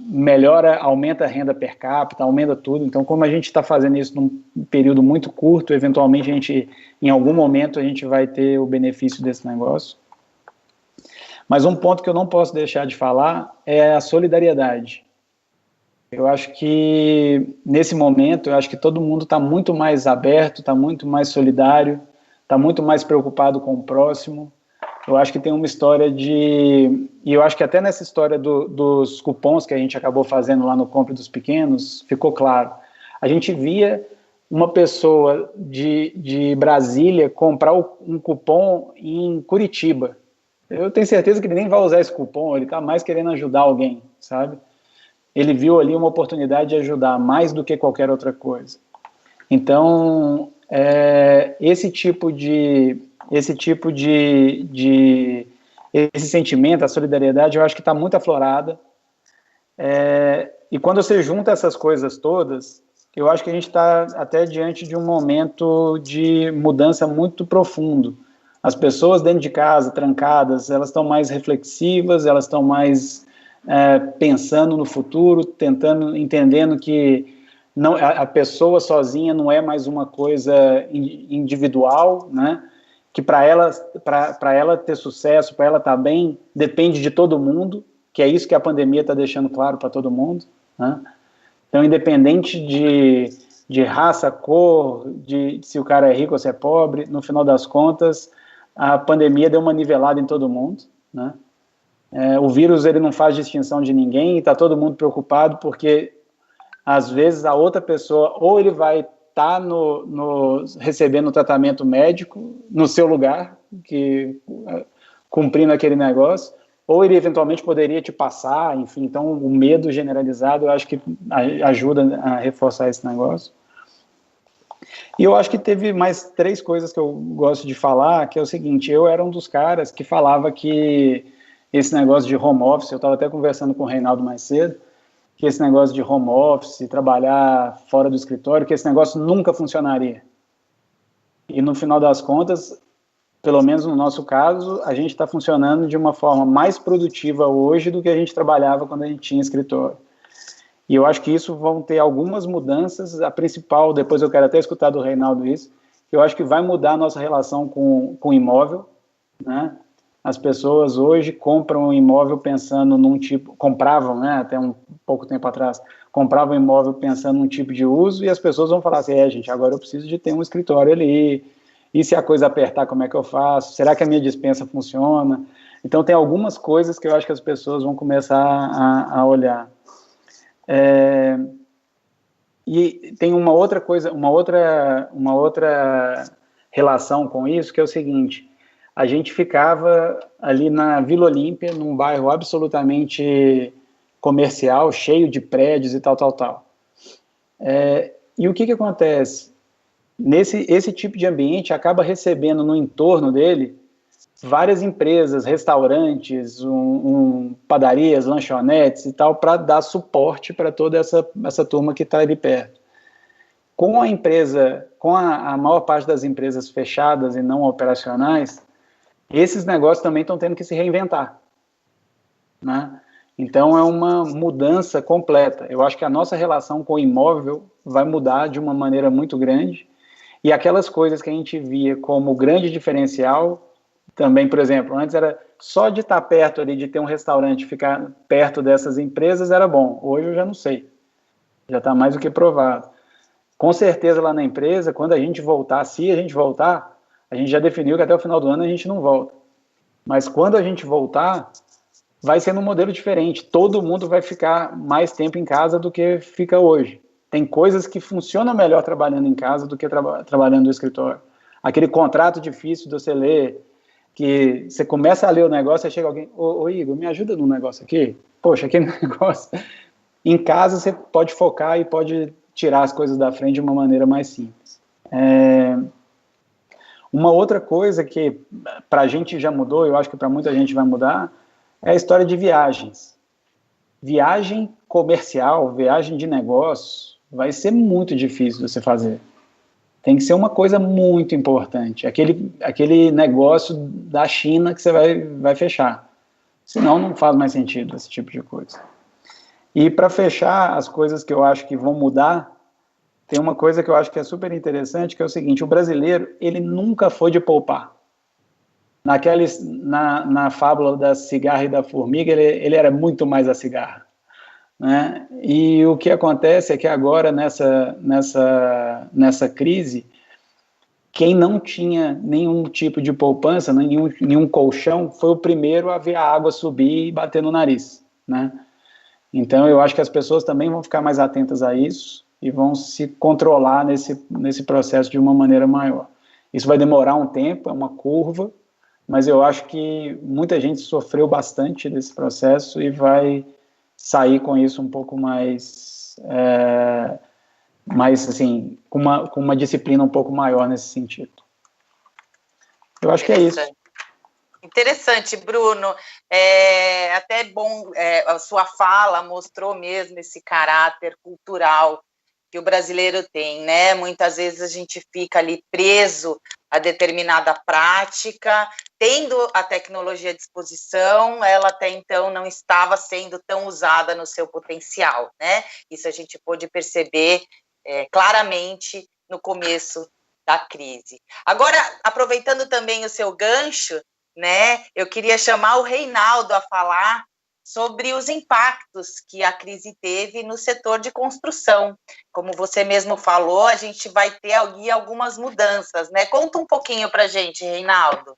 melhora, aumenta a renda per capita, aumenta tudo. Então, como a gente está fazendo isso num período muito curto, eventualmente em algum momento a gente vai ter o benefício desse negócio. Mas um ponto que eu não posso deixar de falar é a solidariedade. Eu acho que, nesse momento, eu acho que todo mundo está muito mais aberto, está muito mais solidário, está muito mais preocupado com o próximo. Eu acho que tem uma história e eu acho que até nessa história dos cupons que a gente acabou fazendo lá no Compre dos Pequenos, ficou claro. A gente via uma pessoa de Brasília comprar um cupom em Curitiba. Eu tenho certeza que ele nem vai usar esse cupom, ele está mais querendo ajudar alguém, sabe? ele viu ali uma oportunidade de ajudar mais do que qualquer outra coisa. Então, esse sentimento, a solidariedade, eu acho que está muito aflorada. E quando você junta essas coisas todas, eu acho que a gente está até diante de um momento de mudança muito profundo. As pessoas dentro de casa, trancadas, elas estão mais reflexivas, elas estão mais pensando no futuro, entendendo que a pessoa sozinha não é mais uma coisa individual, né? Que para ela ter sucesso, para ela estar bem, depende de todo mundo, que é isso que a pandemia está deixando claro para todo mundo, né? Então, independente de raça, cor, de se o cara é rico ou se é pobre, no final das contas, a pandemia deu uma nivelada em todo mundo, né? O vírus, ele não faz distinção de ninguém e está todo mundo preocupado porque, às vezes, a outra pessoa, ou ele vai estar recebendo tratamento médico no seu lugar, cumprindo aquele negócio, ou ele eventualmente poderia te passar, enfim. Então, o medo generalizado, eu acho que ajuda a reforçar esse negócio. E eu acho que teve mais 3 coisas que eu gosto de falar, que é o seguinte: eu era um dos caras que falava que esse negócio de home office, eu estava até conversando com o Reinaldo mais cedo, que esse negócio de home office, trabalhar fora do escritório, que esse negócio nunca funcionaria. E no final das contas, pelo menos no nosso caso, a gente está funcionando de uma forma mais produtiva hoje do que a gente trabalhava quando a gente tinha escritório. E eu acho que isso vão ter algumas mudanças. A principal, depois eu quero até escutar do Reinaldo isso, que eu acho que vai mudar a nossa relação com o imóvel, né? As pessoas hoje compram um imóvel pensando num tipo, compravam, né, até um pouco tempo atrás, compravam um imóvel pensando num tipo de uso, e as pessoas vão falar assim: gente, agora eu preciso de ter um escritório ali, e se a coisa apertar, como é que eu faço? Será que a minha despensa funciona? Então tem algumas coisas que eu acho que as pessoas vão começar a olhar. E tem uma outra coisa, uma outra relação com isso, que é o seguinte: a gente ficava ali na Vila Olímpia, num bairro absolutamente comercial, cheio de prédios e tal. E o que acontece? Esse tipo de ambiente acaba recebendo no entorno dele várias empresas, restaurantes, padarias, lanchonetes e tal, para dar suporte para toda essa turma que está ali perto. Com a maior parte das empresas fechadas e não operacionais, esses negócios também estão tendo que se reinventar, né? Então é uma mudança completa. Eu acho que a nossa relação com o imóvel vai mudar de uma maneira muito grande, e aquelas coisas que a gente via como grande diferencial também, por exemplo, antes era só de estar perto ali, de ter um restaurante, ficar perto dessas empresas era bom. Hoje eu já não sei, já está mais do que provado. Com certeza lá na empresa, quando a gente voltar, se a gente voltar, a gente já definiu que até o final do ano a gente não volta. Mas quando a gente voltar, vai ser num modelo diferente. Todo mundo vai ficar mais tempo em casa do que fica hoje. Tem coisas que funcionam melhor trabalhando em casa do que trabalhando no escritório. Aquele contrato difícil de você ler, que você começa a ler o negócio, aí chega alguém: ô Igor, me ajuda num negócio aqui? Poxa, aquele negócio... Em casa você pode focar e pode tirar as coisas da frente de uma maneira mais simples. Uma outra coisa que para a gente já mudou, eu acho que para muita gente vai mudar, é a história de viagens. Viagem comercial, viagem de negócio, vai ser muito difícil de você fazer. Tem que ser uma coisa muito importante. Aquele negócio da China que você vai fechar. Senão não faz mais sentido esse tipo de coisa. E para fechar as coisas que eu acho que vão mudar, tem uma coisa que eu acho que é super interessante, que é o seguinte: o brasileiro, ele nunca foi de poupar. Na fábula da cigarra e da formiga, ele era muito mais a cigarra, né? E o que acontece é que agora, nessa crise, quem não tinha nenhum tipo de poupança, nenhum colchão, foi o primeiro a ver a água subir e bater no nariz, né? Então, eu acho que as pessoas também vão ficar mais atentas a isso e vão se controlar nesse processo de uma maneira maior. Isso vai demorar um tempo, é uma curva, mas eu acho que muita gente sofreu bastante desse processo e vai sair com isso um pouco mais assim, com uma disciplina um pouco maior nesse sentido. Eu acho que é isso. Interessante, Bruno. Até bom, a sua fala mostrou mesmo esse caráter cultural que o brasileiro tem, né? Muitas vezes a gente fica ali preso a determinada prática, tendo a tecnologia à disposição, ela até então não estava sendo tão usada no seu potencial, né? Isso a gente pôde perceber claramente no começo da crise. Agora, aproveitando também o seu gancho, né, eu queria chamar o Reinaldo a falar sobre os impactos que a crise teve no setor de construção. Como você mesmo falou, a gente vai ter ali algumas mudanças, né? Conta um pouquinho para a gente, Reinaldo.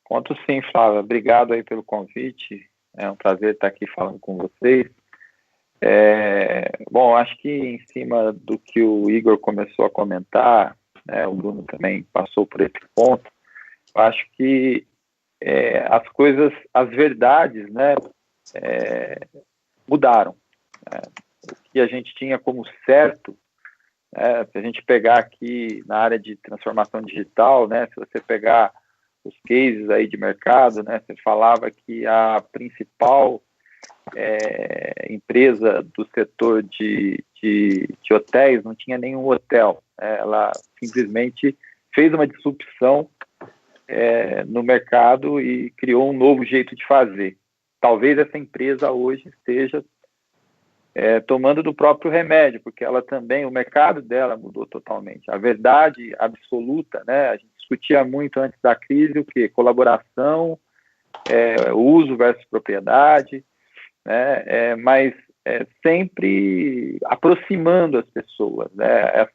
Conto sim, Flávia. Obrigado aí pelo convite. É um prazer estar aqui falando com vocês. Bom, acho que em cima do que o Igor começou a comentar, né, o Bruno também passou por esse ponto, eu acho que as coisas, as verdades, né, mudaram. O que a gente tinha como certo, se a gente pegar aqui na área de transformação digital, né, se você pegar os cases aí de mercado, né, você falava que a principal empresa do setor de hotéis não tinha nenhum hotel, ela simplesmente fez uma disrupção no mercado e criou um novo jeito de fazer. Talvez essa empresa hoje esteja tomando do próprio remédio, porque ela também, o mercado dela mudou totalmente. A verdade absoluta, né? A gente discutia muito antes da crise o quê? Colaboração, uso versus propriedade, né? Mas sempre aproximando as pessoas, né?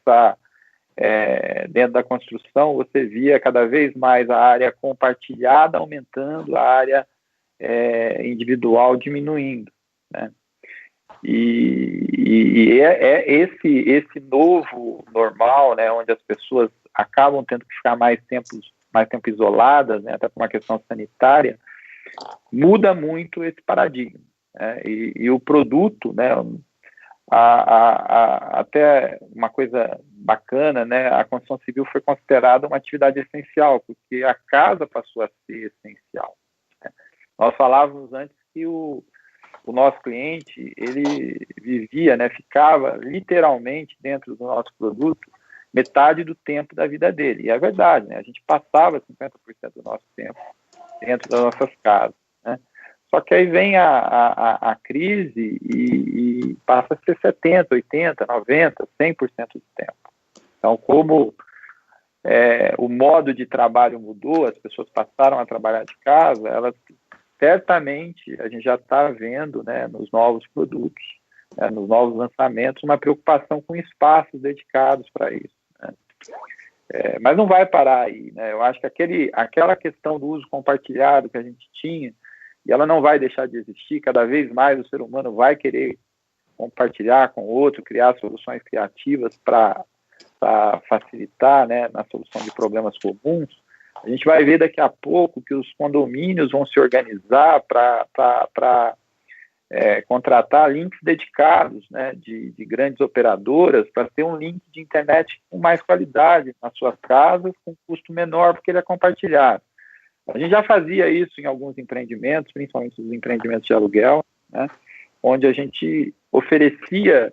Dentro da construção, você via cada vez mais a área compartilhada aumentando, a área individual diminuindo, né? E esse novo normal, né, onde as pessoas acabam tendo que ficar mais tempo isoladas, né, até por uma questão sanitária, muda muito esse paradigma, né? E o produto, né, até uma coisa bacana, né, a construção civil foi considerada uma atividade essencial, porque a casa passou a ser essencial, né? Nós falávamos antes que o nosso cliente, ele vivia, né, ficava literalmente dentro do nosso produto metade do tempo da vida dele. E é verdade, né? A gente passava 50% do nosso tempo dentro das nossas casas, né? Só que aí vem a crise e passa a ser 70%, 80%, 90%, 100% do tempo. Então, como o modo de trabalho mudou, as pessoas passaram a trabalhar de casa, elas certamente a gente já está vendo, né, nos novos produtos, né, nos novos lançamentos, uma preocupação com espaços dedicados para isso, né? Mas não vai parar aí, né? Eu acho que aquela questão do uso compartilhado que a gente tinha, e ela não vai deixar de existir, cada vez mais o ser humano vai querer compartilhar com o outro, criar soluções criativas para facilitar, né, na solução de problemas comuns. A gente vai ver daqui a pouco que os condomínios vão se organizar para contratar links dedicados, né, de grandes operadoras para ter um link de internet com mais qualidade nas suas casas, com custo menor, porque ele é compartilhado. A gente já fazia isso em alguns empreendimentos, principalmente os empreendimentos de aluguel, né, onde a gente oferecia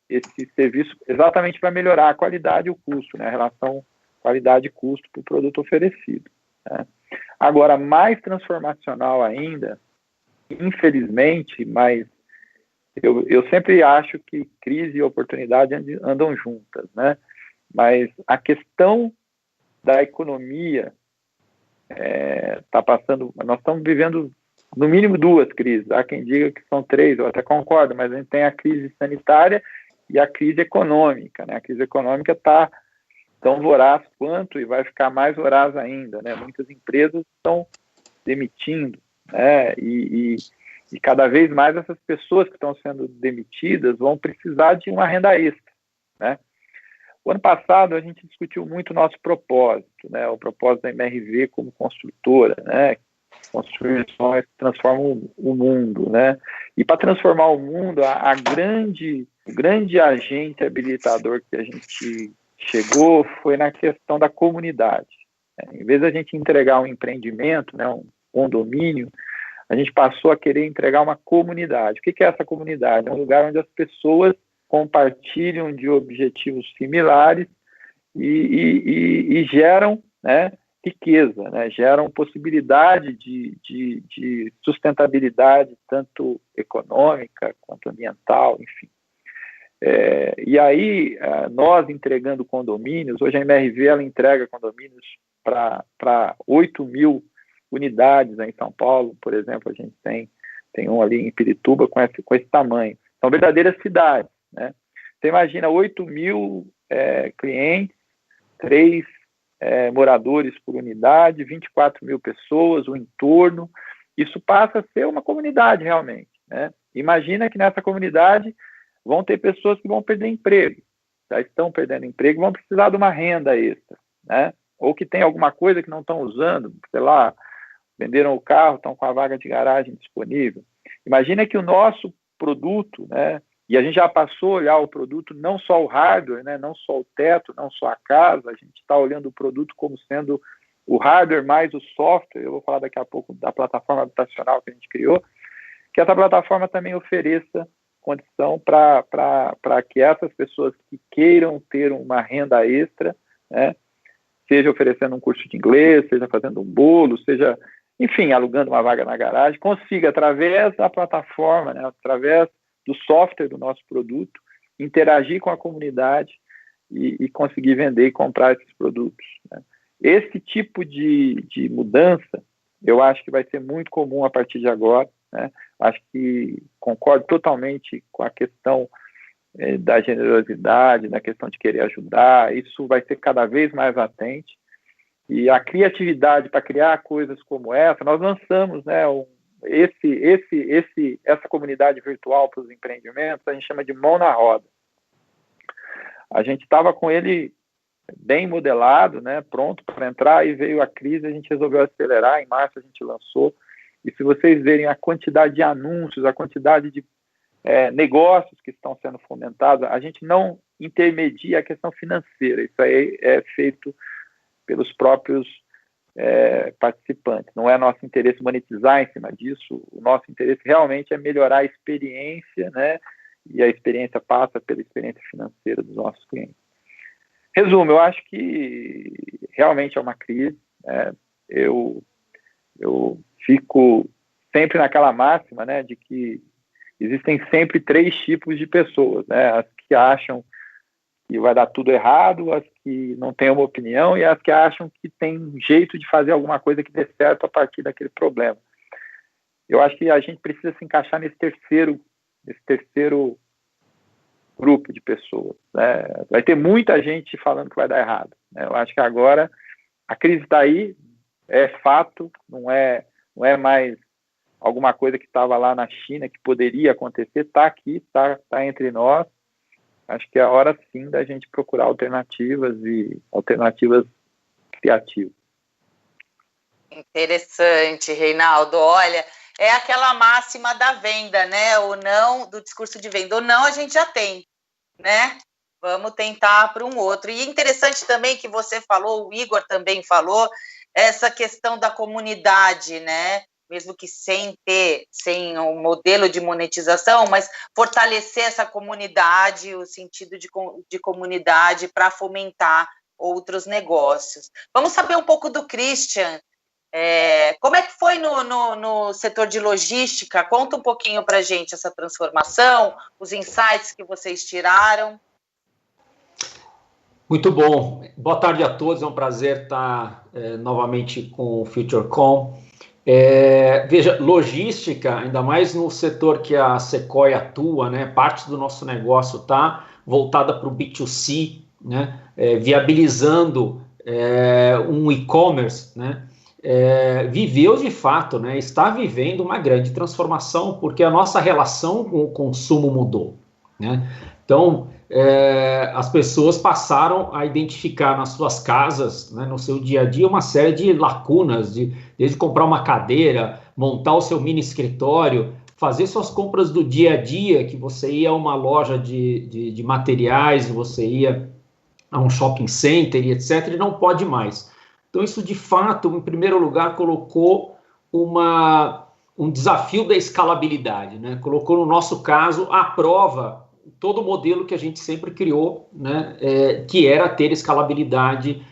esse serviço exatamente para melhorar a qualidade e o custo, né, a relação qualidade e custo para o produto oferecido, né? Agora, mais transformacional ainda, infelizmente, mas eu sempre acho que crise e oportunidade andam juntas, né? Mas a questão da economia está passando, nós estamos vivendo no mínimo duas crises, há quem diga que são três, eu até concordo, mas a gente tem a crise sanitária e a crise econômica, né? A crise econômica está tão voraz quanto e vai ficar mais voraz ainda, né? Muitas empresas estão demitindo, né? E cada vez mais essas pessoas que estão sendo demitidas vão precisar de uma renda extra, né? O ano passado a gente discutiu muito o nosso propósito, né? O propósito da MRV como construtora, né? Construir sonhos que transformam o mundo, né? E para transformar o mundo, o grande agente habilitador que a gente chegou foi na questão da comunidade. Em vez da gente entregar um empreendimento, né, um condomínio, a gente passou a querer entregar uma comunidade. O que é essa comunidade? É um lugar onde as pessoas compartilham de objetivos similares e geram, né, riqueza, né, geram possibilidade de sustentabilidade, tanto econômica quanto ambiental, enfim. E aí, nós entregando condomínios, hoje a MRV ela entrega condomínios para 8 mil unidades em São Paulo, por exemplo, a gente tem um ali em Pirituba com esse tamanho. São verdadeiras cidades, né? Você imagina 8 mil clientes, 3 moradores por unidade, 24 mil pessoas, o entorno, isso passa a ser uma comunidade realmente, né? Imagina que nessa comunidade vão ter pessoas que vão perder emprego, já estão perdendo emprego, vão precisar de uma renda extra, né? Ou que tem alguma coisa que não estão usando, sei lá, venderam o carro, estão com a vaga de garagem disponível. Imagina que o nosso produto, né, e a gente já passou a olhar o produto, não só o hardware, né, não só o teto, não só a casa, a gente está olhando o produto como sendo o hardware mais o software. Eu vou falar daqui a pouco da plataforma habitacional que a gente criou, que essa plataforma também ofereça condição para que essas pessoas que queiram ter uma renda extra, né, seja oferecendo um curso de inglês, seja fazendo um bolo, seja, enfim, alugando uma vaga na garagem, consiga, através da plataforma, né, através do software do nosso produto, interagir com a comunidade e conseguir vender e comprar esses produtos, né. Esse tipo de mudança, eu acho que vai ser muito comum a partir de agora, né. Acho que concordo totalmente com a questão da generosidade, da questão de querer ajudar. Isso vai ser cada vez mais latente. E a criatividade para criar coisas como essa, nós lançamos, né, essa comunidade virtual para os empreendimentos, a gente chama de mão na roda. A gente estava com ele bem modelado, né, pronto para entrar, e veio a crise, a gente resolveu acelerar, em março a gente lançou. E se vocês verem a quantidade de anúncios, a quantidade de negócios que estão sendo fomentados, a gente não intermedia a questão financeira, isso aí é feito pelos próprios participantes. Não é nosso interesse monetizar em cima disso, o nosso interesse realmente é melhorar a experiência, né? E a experiência passa pela experiência financeira dos nossos clientes. Resumo, eu acho que realmente é uma crise, né? Eu fico sempre naquela máxima, né, de que existem sempre 3 tipos de pessoas, né? As que acham que vai dar tudo errado, as que não têm uma opinião e as que acham que tem um jeito de fazer alguma coisa que dê certo a partir daquele problema. Eu acho que a gente precisa se encaixar nesse terceiro grupo de pessoas, né? Vai ter muita gente falando que vai dar errado, né? Eu acho que agora a crise está aí, é fato, não é mais alguma coisa que estava lá na China que poderia acontecer, está aqui, está entre nós. Acho que é a hora sim da gente procurar alternativas e alternativas criativas. Interessante, Reinaldo. Olha, é aquela máxima da venda, né? O não, do discurso de venda. O não a gente já tem, né? Vamos tentar para um outro. E interessante também que você falou, o Igor também falou, essa questão da comunidade, né? Mesmo que sem um modelo de monetização, mas fortalecer essa comunidade, o sentido de comunidade para fomentar outros negócios. Vamos saber um pouco do Christian. Como é que foi no setor de logística? Conta um pouquinho para a gente essa transformação, os insights que vocês tiraram. Muito bom. Boa tarde a todos, é um prazer estar novamente com o FutureCom. Veja, logística, ainda mais no setor que a Sequoia atua, né, parte do nosso negócio está voltada para o B2C, né, viabilizando um e-commerce, né, viveu de fato, né, está vivendo uma grande transformação, porque a nossa relação com o consumo mudou, né? Então, as pessoas passaram a identificar nas suas casas, né, no seu dia a dia, uma série de lacunas, desde comprar uma cadeira, montar o seu mini escritório, fazer suas compras do dia a dia, que você ia a uma loja de materiais, você ia a um shopping center e etc., e não pode mais. Então, isso, de fato, em primeiro lugar, colocou um desafio da escalabilidade, né? Colocou, no nosso caso, à prova todo o modelo que a gente sempre criou, né? Que era ter escalabilidade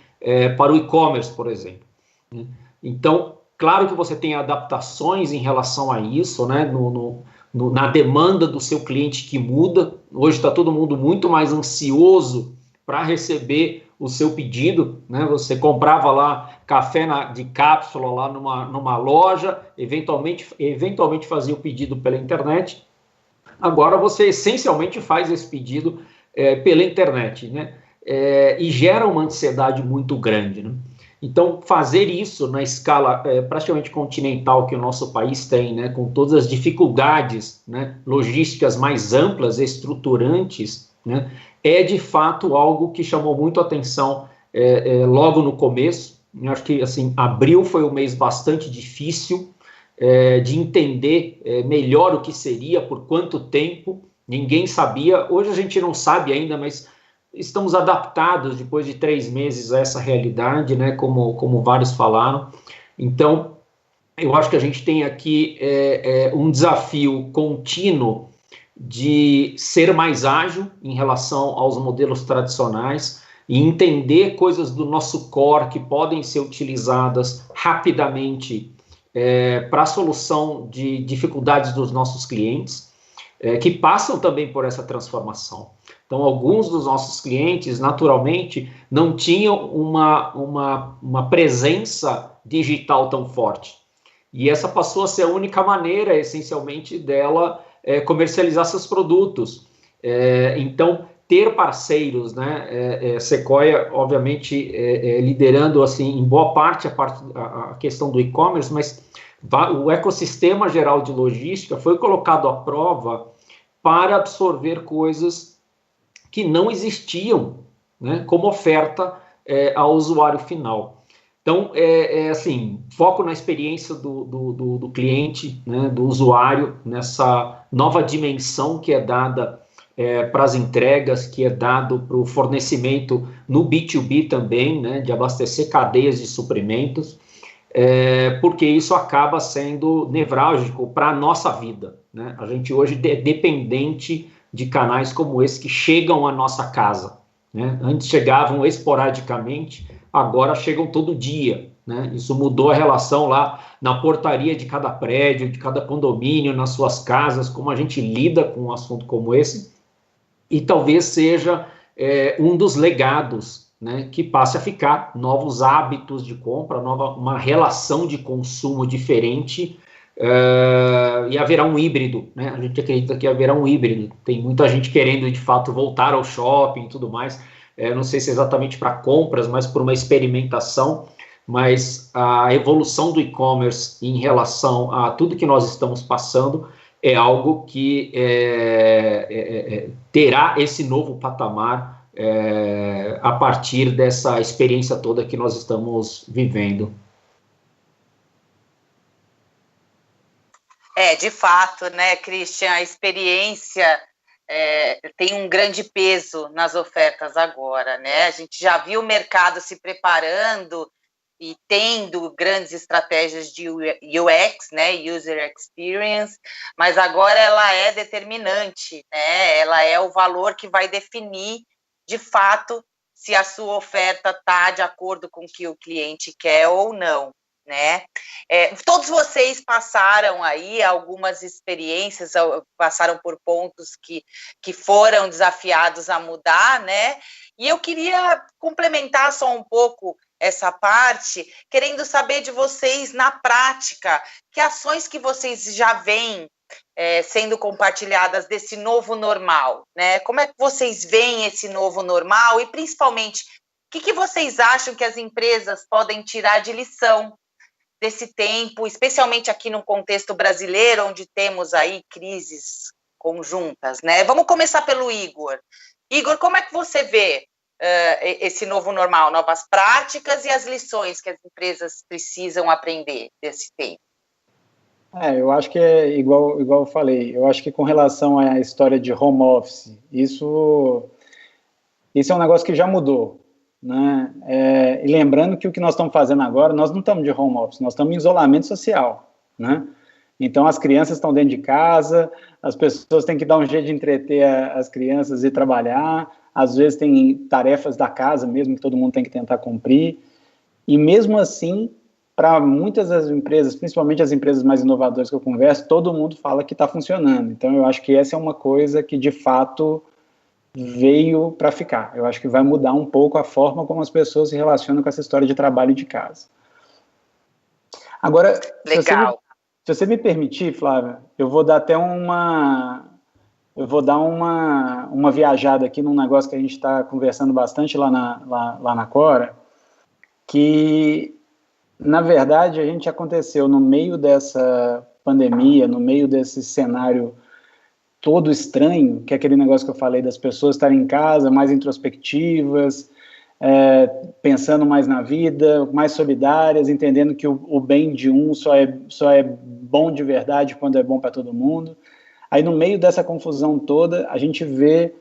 para o e-commerce, por exemplo. Né? Então, claro que você tem adaptações em relação a isso, né? Na demanda do seu cliente que muda. Hoje está todo mundo muito mais ansioso para receber o seu pedido, né? Você comprava lá café de cápsula lá numa loja, eventualmente fazia o pedido pela internet. Agora você essencialmente faz esse pedido pela internet, né? E gera uma ansiedade muito grande, né? Então, fazer isso na escala praticamente continental que o nosso país tem, né, com todas as dificuldades, né, logísticas mais amplas, estruturantes, né, é de fato algo que chamou muito a atenção logo no começo. Eu acho que assim, abril foi um mês bastante difícil de entender melhor o que seria, por quanto tempo, ninguém sabia. Hoje a gente não sabe ainda, mas estamos adaptados depois de 3 meses a essa realidade, né, como vários falaram. Então, eu acho que a gente tem aqui um desafio contínuo de ser mais ágil em relação aos modelos tradicionais e entender coisas do nosso core que podem ser utilizadas rapidamente para a solução de dificuldades dos nossos clientes, que passam também por essa transformação. Então, alguns dos nossos clientes, naturalmente, não tinham uma presença digital tão forte. E essa passou a ser a única maneira, essencialmente, dela comercializar seus produtos. Então, ter parceiros, né? Sequoia, obviamente, liderando, assim, em boa parte a questão do e-commerce, mas o ecossistema geral de logística foi colocado à prova para absorver coisas que não existiam, né, como oferta ao usuário final. Então, assim, foco na experiência do cliente, né, do usuário, nessa nova dimensão que é dada para as entregas, que é dado para o fornecimento no B2B também, né, de abastecer cadeias de suprimentos, porque isso acaba sendo nevrálgico para a nossa vida, né? A gente hoje é dependente de canais como esse que chegam à nossa casa, né? Antes chegavam esporadicamente, agora chegam todo dia, né? Isso mudou a relação lá na portaria de cada prédio, de cada condomínio, nas suas casas, como a gente lida com um assunto como esse, e talvez seja um dos legados, né, que passe a ficar, novos hábitos de compra, uma relação de consumo diferente, e haverá um híbrido, né? A gente acredita que haverá um híbrido. Tem muita gente querendo, de fato, voltar ao shopping e tudo mais. Não sei se é exatamente para compras, mas por uma experimentação. Mas a evolução do e-commerce em relação a tudo que nós estamos passando é algo que terá esse novo patamar a partir dessa experiência toda que nós estamos vivendo. De fato, né, Christian, a experiência tem um grande peso nas ofertas agora, né? A gente já viu o mercado se preparando e tendo grandes estratégias de UX, né, User Experience, mas agora ela é determinante, né? Ela é o valor que vai definir, de fato, se a sua oferta está de acordo com o que o cliente quer ou não, né? Todos vocês passaram aí algumas experiências, passaram por pontos que foram desafiados a mudar, né? E eu queria complementar só um pouco essa parte, querendo saber de vocês, na prática, que ações que vocês já veem sendo compartilhadas desse novo normal, né? Como é que vocês veem esse novo normal e, principalmente, o que vocês acham que as empresas podem tirar de lição desse tempo, especialmente aqui no contexto brasileiro, onde temos aí crises conjuntas, né? Vamos começar pelo Igor. Igor, como é que você vê esse novo normal, novas práticas e as lições que as empresas precisam aprender desse tempo? Eu acho que é igual eu falei, eu acho que com relação à história de home office, isso é um negócio que já mudou, né? E lembrando que o que nós estamos fazendo agora, nós não estamos de home office, nós estamos em isolamento social, né? Então as crianças estão dentro de casa, as pessoas têm que dar um jeito de entreter as crianças e trabalhar, às vezes tem tarefas da casa mesmo que todo mundo tem que tentar cumprir, e mesmo assim, para muitas das empresas, principalmente as empresas mais inovadoras que eu converso, todo mundo fala que está funcionando. Então, eu acho que essa é uma coisa que, de fato, veio para ficar. Eu acho que vai mudar um pouco a forma como as pessoas se relacionam com essa história de trabalho de casa. Agora, legal. Se você me permitir, Flávia, eu vou dar até uma viajada aqui num negócio que a gente está conversando bastante lá na Cora, que, na verdade, a gente aconteceu no meio dessa pandemia, no meio desse cenário todo estranho, que é aquele negócio que eu falei das pessoas estarem em casa, mais introspectivas, pensando mais na vida, mais solidárias, entendendo que o bem de um só é bom de verdade quando é bom para todo mundo. Aí, no meio dessa confusão toda, a gente vê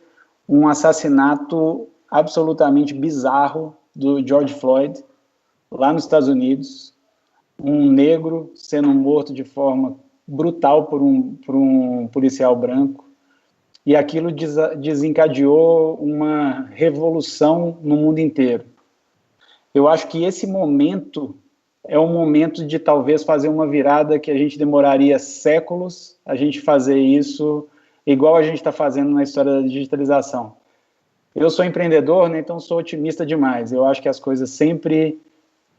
um assassinato absolutamente bizarro do George Floyd, lá nos Estados Unidos, um negro sendo morto de forma brutal por um policial branco, e aquilo desencadeou uma revolução no mundo inteiro. Eu acho que esse momento é um momento de talvez fazer uma virada que a gente demoraria séculos a gente fazer isso igual a gente está fazendo na história da digitalização. Eu sou empreendedor, né, então sou otimista demais. Eu acho que as coisas sempre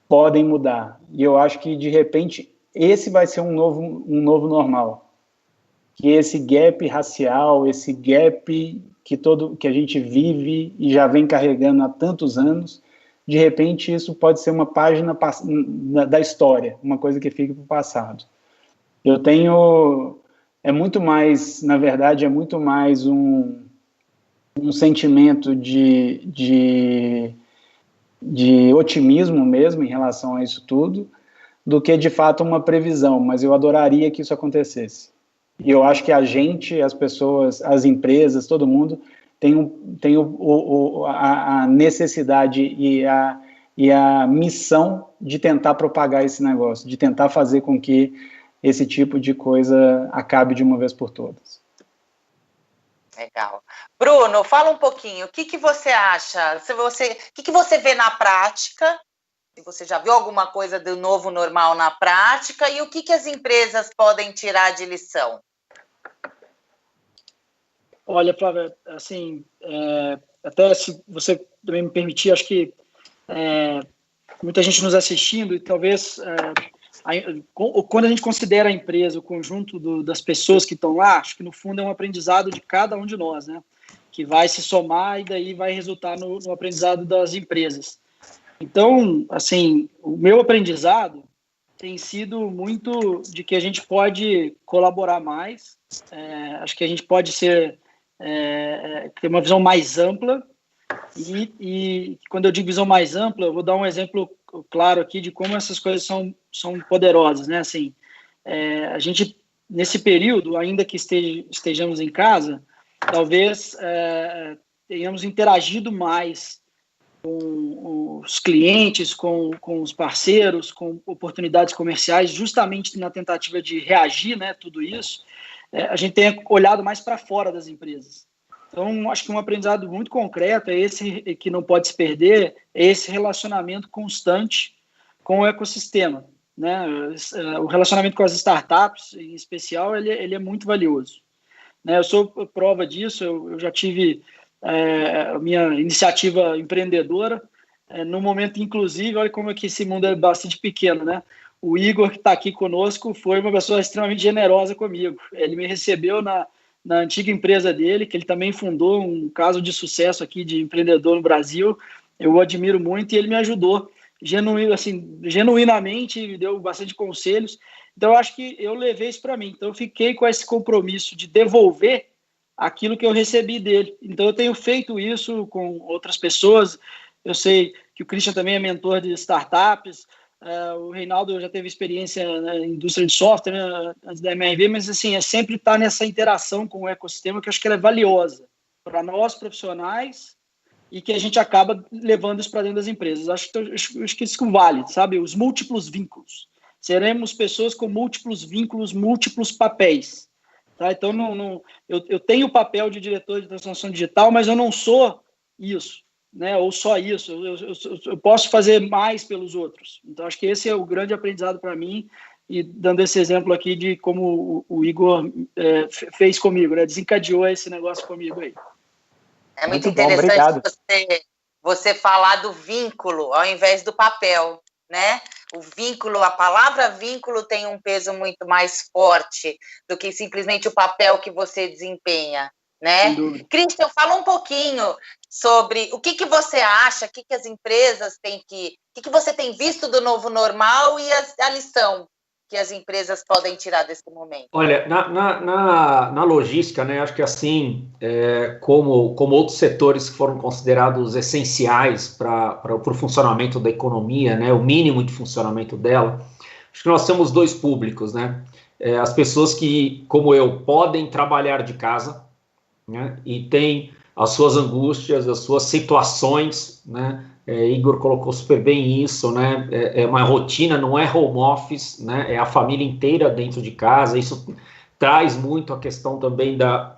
podem mudar. E eu acho que, de repente, esse vai ser um novo normal. Que esse gap racial, esse gap que a gente vive e já vem carregando há tantos anos, de repente isso pode ser uma página da história, uma coisa que fica para o passado. É muito mais, na verdade, é muito mais um sentimento de otimismo mesmo em relação a isso tudo, do que de fato uma previsão, mas eu adoraria que isso acontecesse. E eu acho que a gente, as pessoas, as empresas, todo mundo tem a necessidade e a missão de tentar propagar esse negócio, de tentar fazer com que esse tipo de coisa acabe de uma vez por todas. Legal. Bruno, fala um pouquinho, o que você acha? O que você vê na prática? Se você já viu alguma coisa do novo normal na prática, e o que as empresas podem tirar de lição? Olha, Flávia, assim, até se você também me permitir, acho que muita gente nos assistindo, e talvez quando a gente considera a empresa, o conjunto das pessoas que estão lá, acho que no fundo é um aprendizado de cada um de nós, né? Que vai se somar e daí vai resultar no aprendizado das empresas. Então, assim, o meu aprendizado tem sido muito de que a gente pode colaborar mais, acho que a gente pode ter uma visão mais ampla, e quando eu digo visão mais ampla, eu vou dar um exemplo claro aqui de como essas coisas são poderosas, né? Assim, a gente, nesse período, ainda que estejamos em casa, talvez tenhamos interagido mais com os clientes, com os parceiros, com oportunidades comerciais, justamente na tentativa de reagir, né, tudo isso, a gente tem olhado mais para fora das empresas. Então, acho que um aprendizado muito concreto é esse que não pode se perder, é esse relacionamento constante com o ecossistema, né? O relacionamento com as startups, em especial, ele é muito valioso, né? Eu sou prova disso, eu já tive a minha iniciativa empreendedora, no momento, inclusive, olha como é que esse mundo é bastante pequeno, né? O Igor, que está aqui conosco, foi uma pessoa extremamente generosa comigo. Ele me recebeu na antiga empresa dele, que ele também fundou um caso de sucesso aqui de empreendedor no Brasil. Eu o admiro muito e ele me ajudou genuinamente, me deu bastante conselhos. Então, eu acho que eu levei isso para mim. Então, eu fiquei com esse compromisso de devolver aquilo que eu recebi dele. Então, eu tenho feito isso com outras pessoas. Eu sei que o Christian também é mentor de startups. O Reinaldo já teve experiência na indústria de software, né, antes da MRV, mas assim, sempre estar nessa interação com o ecossistema, que eu acho que ela é valiosa para nós profissionais e que a gente acaba levando isso para dentro das empresas. Acho que isso vale, sabe? Os múltiplos vínculos. Seremos pessoas com múltiplos vínculos, múltiplos papéis. Tá? Então, eu tenho o papel de diretor de transformação digital, mas eu não sou isso, né? Ou só isso. Eu posso fazer mais pelos outros. Então, acho que esse é o grande aprendizado para mim, e dando esse exemplo aqui de como o Igor fez comigo, né? Desencadeou esse negócio comigo aí. É muito interessante você falar do vínculo ao invés do papel, né? O vínculo, a palavra vínculo tem um peso muito mais forte do que simplesmente o papel que você desempenha, né? Christian, fala um pouquinho sobre o que você acha, o que as empresas têm o que você tem visto do novo normal e a lição que as empresas podem tirar desse momento. Olha, na logística, né, acho que assim, como outros setores que foram considerados essenciais para o funcionamento da economia, né, o mínimo de funcionamento dela, acho que nós temos dois públicos, né, as pessoas que, como eu, podem trabalhar de casa, né, e têm as suas angústias, as suas situações, né, Igor colocou super bem isso, né? É uma rotina, não é home office, né? É a família inteira dentro de casa. Isso traz muito a questão também da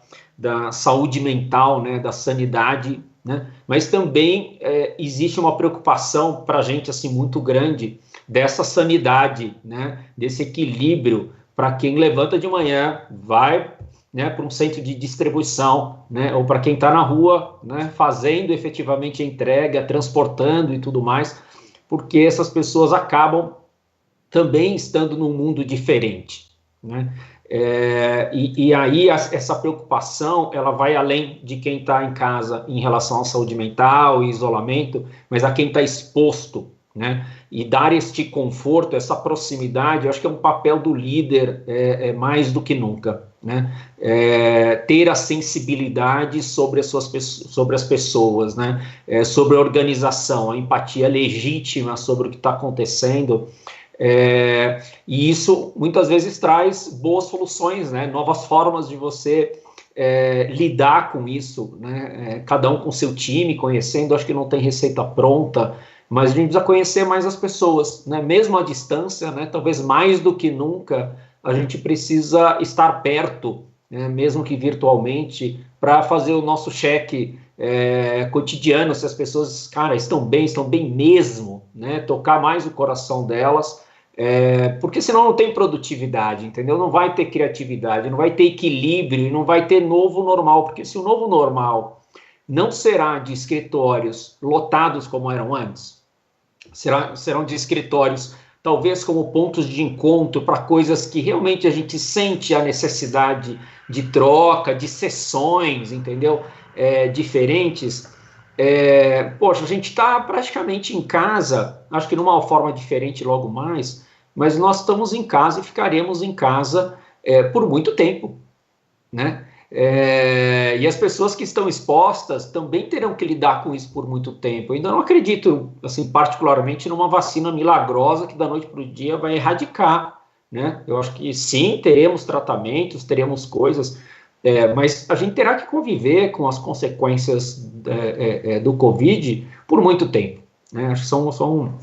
saúde mental, né? Da sanidade, né? Mas também existe uma preocupação para a gente assim muito grande dessa sanidade, né? Desse equilíbrio para quem levanta de manhã, vai, né, para um centro de distribuição, né, ou para quem está na rua, né, fazendo efetivamente a entrega, transportando e tudo mais, porque essas pessoas acabam também estando num mundo diferente, né? E aí essa preocupação, ela vai além de quem está em casa em relação à saúde mental e isolamento, mas a quem está exposto, né? E dar este conforto, essa proximidade, eu acho que é um papel do líder mais do que nunca, né? Ter a sensibilidade sobre as pessoas, né? Sobre a organização, a empatia legítima sobre o que está acontecendo, e isso muitas vezes traz boas soluções, né? Novas formas de você lidar com isso, né? Cada um com seu time, conhecendo, acho que não tem receita pronta, mas a gente precisa conhecer mais as pessoas, né? Mesmo à distância, né? Talvez mais do que nunca, a gente precisa estar perto, né? Mesmo que virtualmente, para fazer o nosso cheque cotidiano, se as pessoas, cara, estão bem mesmo, né? Tocar mais o coração delas, porque senão não tem produtividade, entendeu? Não vai ter criatividade, não vai ter equilíbrio, não vai ter novo normal, porque se o novo normal não será de escritórios lotados como eram antes, serão de escritórios talvez como pontos de encontro para coisas que realmente a gente sente a necessidade de troca, de sessões, entendeu? Diferentes. Poxa, a gente está praticamente em casa, acho que numa forma diferente logo mais, mas nós estamos em casa e ficaremos em casa por muito tempo, né? E as pessoas que estão expostas também terão que lidar com isso por muito tempo. Eu ainda não acredito, assim, particularmente numa vacina milagrosa que da noite para o dia vai erradicar, né? Eu acho que sim, teremos tratamentos, teremos coisas, mas a gente terá que conviver com as consequências do Covid por muito tempo, né? Acho que são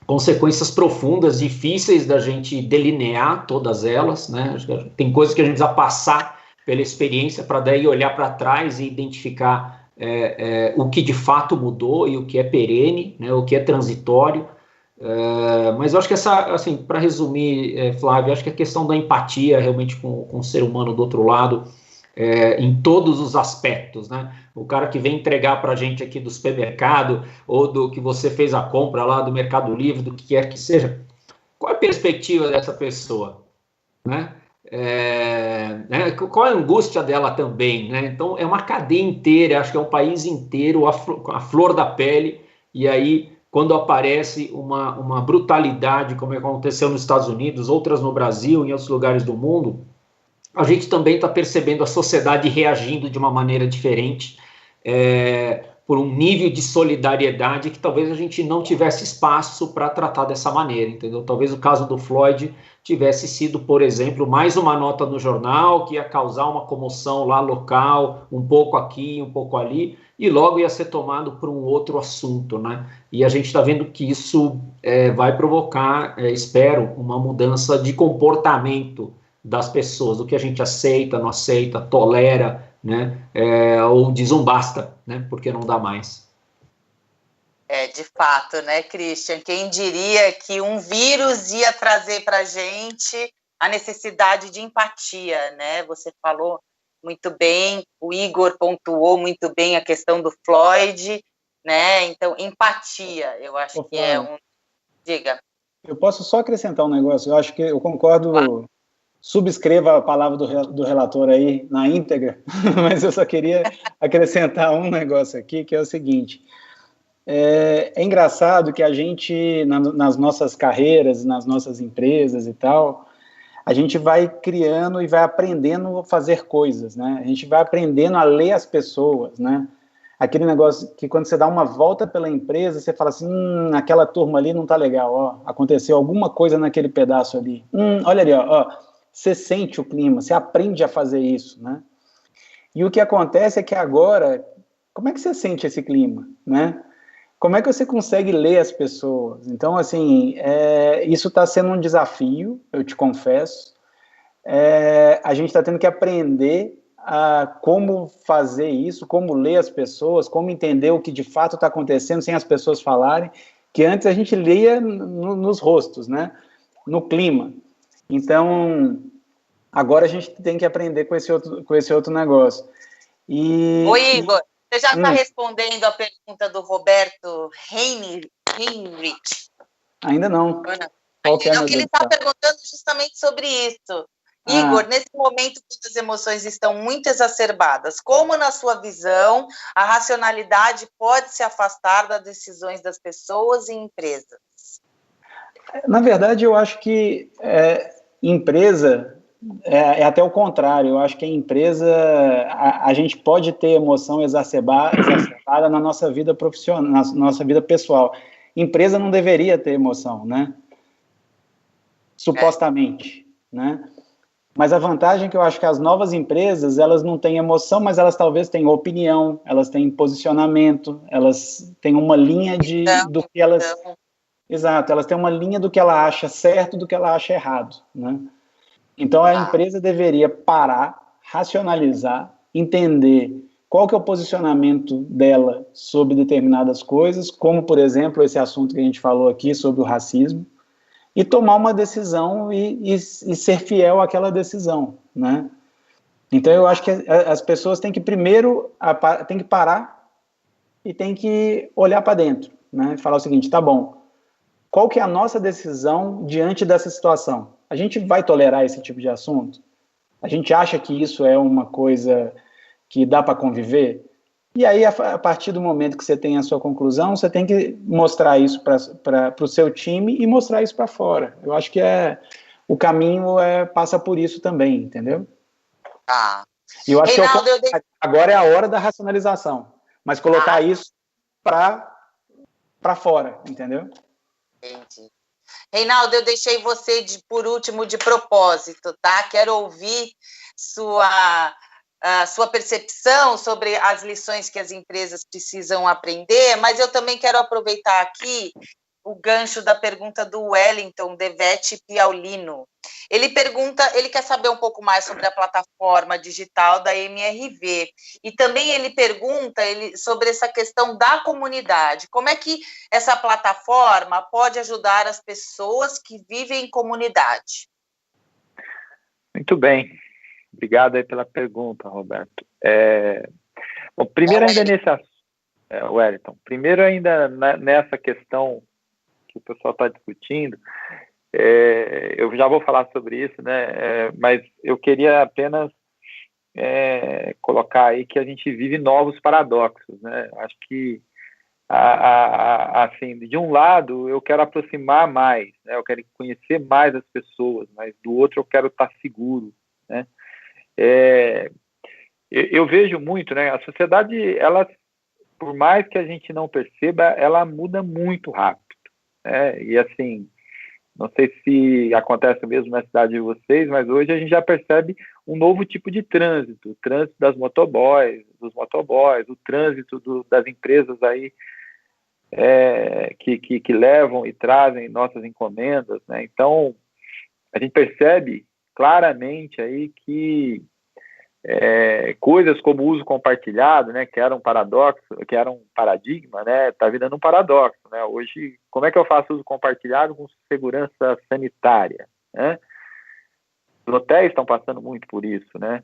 consequências profundas, difíceis da gente delinear todas elas, né? Acho que tem coisas que a gente precisa passar pela experiência para daí olhar para trás e identificar o que de fato mudou e o que é perene, né, o que é transitório. Mas eu acho que assim, para resumir, Flávio, acho que a questão da empatia realmente com o ser humano do outro lado, em todos os aspectos, né? O cara que vem entregar para a gente aqui do supermercado, ou do que você fez a compra lá do Mercado Livre, do que quer que seja, qual é a perspectiva dessa pessoa, né? Qual é a angústia dela também, né? Então é uma cadeia inteira, acho que é um país inteiro, a flor da pele, e aí quando aparece uma brutalidade, como aconteceu nos Estados Unidos, outras no Brasil, em outros lugares do mundo, a gente também está percebendo a sociedade reagindo de uma maneira diferente, por um nível de solidariedade que talvez a gente não tivesse espaço para tratar dessa maneira, entendeu? Talvez o caso do Floyd tivesse sido, por exemplo, mais uma nota no jornal que ia causar uma comoção lá local, um pouco aqui, um pouco ali, e logo ia ser tomado por um outro assunto, né? E a gente está vendo que isso vai provocar, espero, uma mudança de comportamento das pessoas, do que a gente aceita, não aceita, tolera, né? Ou diz um basta, né? Porque não dá mais. De fato, né, Christian? Quem diria que um vírus ia trazer para a gente a necessidade de empatia, né? Você falou muito bem, o Igor pontuou muito bem a questão do Floyd, né? Então, empatia, eu acho que é um... Diga. Eu posso só acrescentar um negócio, eu acho que eu concordo, claro. Subscreva a palavra do relator aí na íntegra, mas eu só queria acrescentar um negócio aqui, que é o seguinte... É engraçado que a gente, nas nossas carreiras, nas nossas empresas e tal, a gente vai criando e vai aprendendo a fazer coisas, né? A gente vai aprendendo a ler as pessoas, né? Aquele negócio que quando você dá uma volta pela empresa, você fala assim, aquela turma ali não tá legal, ó, aconteceu alguma coisa naquele pedaço ali. Olha ali, ó, você sente o clima, você aprende a fazer isso, né? E o que acontece é que agora, como é que você sente esse clima, né? Como é que você consegue ler as pessoas? Então, assim, isso está sendo um desafio, eu te confesso. A gente está tendo que aprender a como fazer isso, como ler as pessoas, como entender o que de fato está acontecendo sem as pessoas falarem, que antes a gente lia nos rostos, né? No clima. Então, agora a gente tem que aprender com esse outro negócio. Oi, Igor. Você já está respondendo a pergunta do Roberto Heinrich? Ainda não. Ele está perguntando justamente sobre isso. Igor, nesse momento que as emoções estão muito exacerbadas, como, na sua visão, a racionalidade pode se afastar das decisões das pessoas e empresas? Na verdade, eu acho que empresa... É até o contrário, eu acho que a empresa, a gente pode ter emoção exacerbada na nossa vida profissional, na nossa vida pessoal. Empresa não deveria ter emoção, né? Supostamente, né? Mas a vantagem é que eu acho que as novas empresas, elas não têm emoção, mas elas talvez tenham opinião, elas têm posicionamento, elas têm uma linha do que elas... Exato, elas têm uma linha do que ela acha certo, do que ela acha errado, né? Então, a empresa deveria parar, racionalizar, entender qual que é o posicionamento dela sobre determinadas coisas, como, por exemplo, esse assunto que a gente falou aqui sobre o racismo, e tomar uma decisão e ser fiel àquela decisão, né? Então, eu acho que as pessoas têm que primeiro têm que parar e têm que olhar para dentro, né? Falar o seguinte, tá bom, qual que é a nossa decisão diante dessa situação? A gente vai tolerar esse tipo de assunto? A gente acha que isso é uma coisa que dá para conviver? E aí, a partir do momento que você tem a sua conclusão, você tem que mostrar isso para o seu time e mostrar isso para fora. Eu acho que o caminho passa por isso também, entendeu? E eu acho Reinaldo, que agora é a hora da racionalização, mas colocar isso para fora, entendeu? Entendi. Reinaldo, eu deixei você por último de propósito, tá? Quero ouvir sua percepção sobre as lições que as empresas precisam aprender, mas eu também quero aproveitar aqui o gancho da pergunta do Wellington Devete Piaulino. Ele quer saber um pouco mais sobre a plataforma digital da MRV. E também ele pergunta sobre essa questão da comunidade. Como é que essa plataforma pode ajudar as pessoas que vivem em comunidade? Muito bem. Obrigado aí pela pergunta, Roberto. Bom, primeiro ainda Wellington, primeiro ainda nessa questão que o pessoal está discutindo, eu já vou falar sobre isso, né? Mas eu queria apenas colocar aí que a gente vive novos paradoxos, né? Acho que assim, de um lado eu quero aproximar mais, né? Eu quero conhecer mais as pessoas, mas do outro eu quero estar seguro, né? Eu vejo muito, né? A sociedade, ela por mais que a gente não perceba, ela muda muito rápido, né? E assim, não sei se acontece mesmo na cidade de vocês, mas hoje a gente já percebe um novo tipo de trânsito, o trânsito dos motoboys, o trânsito das empresas aí que levam e trazem nossas encomendas, né? Então, a gente percebe claramente aí que coisas como o uso compartilhado, né, que era um paradoxo, que era um paradigma, né, tá virando um paradoxo, né? Hoje, como é que eu faço uso compartilhado com segurança sanitária, né? Os hotéis estão passando muito por isso, né?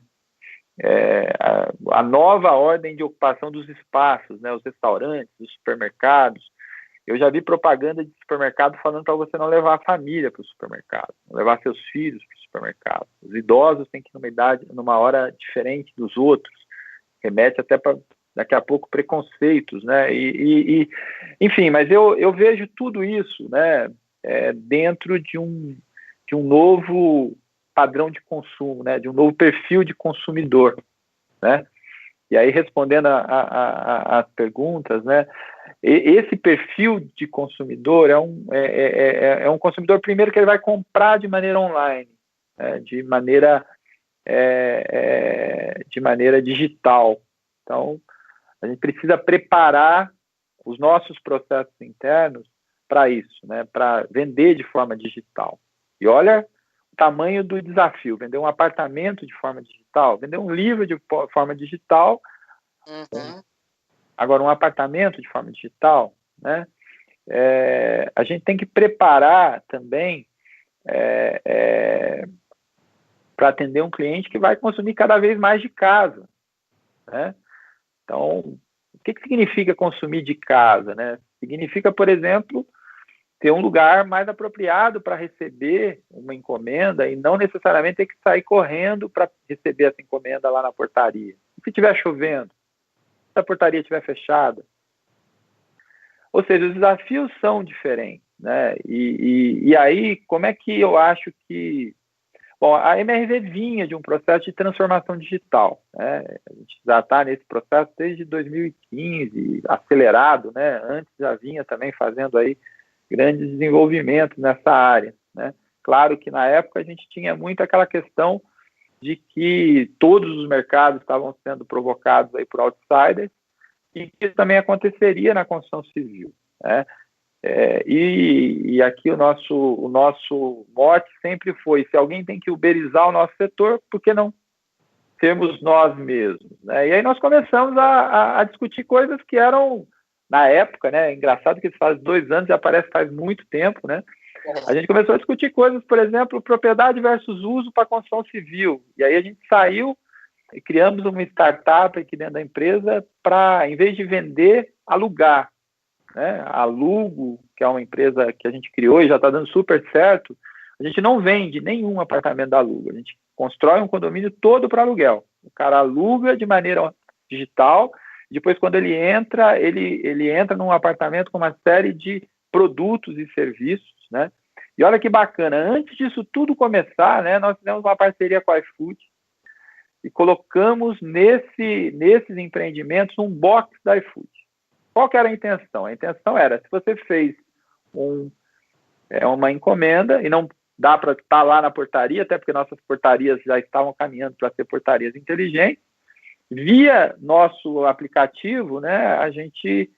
A nova ordem de ocupação dos espaços, né, os restaurantes, os supermercados. Eu já vi propaganda de supermercado falando para você não levar a família para o supermercado, não levar seus filhos para o supermercado. Os idosos têm que ir numa hora diferente dos outros. Remete até para, daqui a pouco, preconceitos, né? Enfim, mas eu vejo tudo isso, né, dentro de um novo padrão de consumo, né, de um novo perfil de consumidor, né? E aí, respondendo às perguntas, né, esse perfil de consumidor é um consumidor, primeiro, que ele vai comprar de maneira online, né, de maneira digital. Então, a gente precisa preparar os nossos processos internos para isso, né, para vender de forma digital. E olha o tamanho do desafio: vender um apartamento de forma digital, vender um livro de forma digital. Uhum. Agora, um apartamento de forma digital, né? A gente tem que preparar também para atender um cliente que vai consumir cada vez mais de casa, né? Então, o que significa consumir de casa, né? Significa, por exemplo, ter um lugar mais apropriado para receber uma encomenda e não necessariamente ter que sair correndo para receber essa encomenda lá na portaria. E se estiver chovendo? Se a portaria estiver fechada? Ou seja, os desafios são diferentes, né? E aí, como é que eu acho que... Bom, a MRV vinha de um processo de transformação digital, né? A gente já está nesse processo desde 2015, acelerado, né? Antes já vinha também fazendo aí grandes desenvolvimentos nessa área, né? Claro que na época a gente tinha muito aquela questão de que todos os mercados estavam sendo provocados aí por outsiders, e que isso também aconteceria na construção civil, né? E aqui o nosso mote sempre foi: se alguém tem que uberizar o nosso setor, por que não sermos nós mesmos, né? E aí nós começamos a discutir coisas que eram, na época, né? Engraçado que isso faz 2 anos, já parece que faz muito tempo, né? A gente começou a discutir coisas, por exemplo, propriedade versus uso para construção civil. E aí a gente saiu e criamos uma startup aqui dentro da empresa para, em vez de vender, alugar, né? A Alugo, que é uma empresa que a gente criou e já está dando super certo, a gente não vende nenhum apartamento da Alugo, a gente constrói um condomínio todo para aluguel. O cara aluga de maneira digital, depois, quando ele entra num apartamento com uma série de produtos e serviços, né? E olha que bacana, antes disso tudo começar, né, nós fizemos uma parceria com a iFood e colocamos nesses empreendimentos um box da iFood. Qual que era a intenção? A intenção era: se você fez uma encomenda e não dá para estar lá na portaria, até porque nossas portarias já estavam caminhando para ser portarias inteligentes, via nosso aplicativo, né, a gente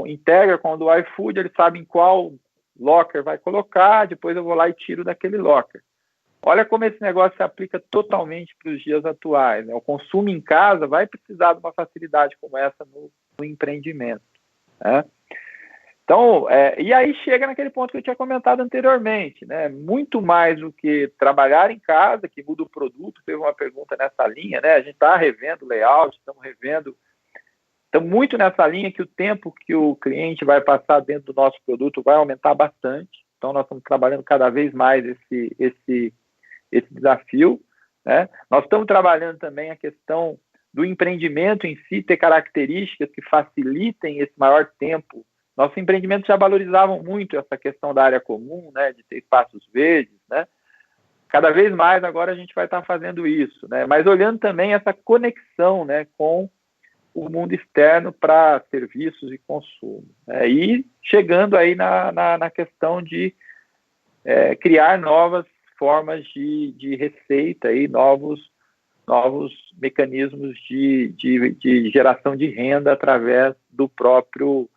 integra com o do iFood, eles sabem qual locker vai colocar, depois eu vou lá e tiro daquele locker. Olha como esse negócio se aplica totalmente para os dias atuais, né? O consumo em casa vai precisar de uma facilidade como essa no empreendimento, né? Então, e aí chega naquele ponto que eu tinha comentado anteriormente, né? Muito mais do que trabalhar em casa, que muda o produto. Teve uma pergunta nessa linha, né? A gente está revendo o layout, estamos muito nessa linha que o tempo que o cliente vai passar dentro do nosso produto vai aumentar bastante. Então, nós estamos trabalhando cada vez mais esse desafio, né? Nós estamos trabalhando também a questão do empreendimento em si ter características que facilitem esse maior tempo. Nossos empreendimentos já valorizavam muito essa questão da área comum, né, de ter espaços verdes, né? Cada vez mais agora a gente vai estar fazendo isso, né? Mas olhando também essa conexão, né, com o mundo externo para serviços e consumo. E chegando aí na questão de criar novas formas de receita e novos mecanismos de geração de renda através do próprio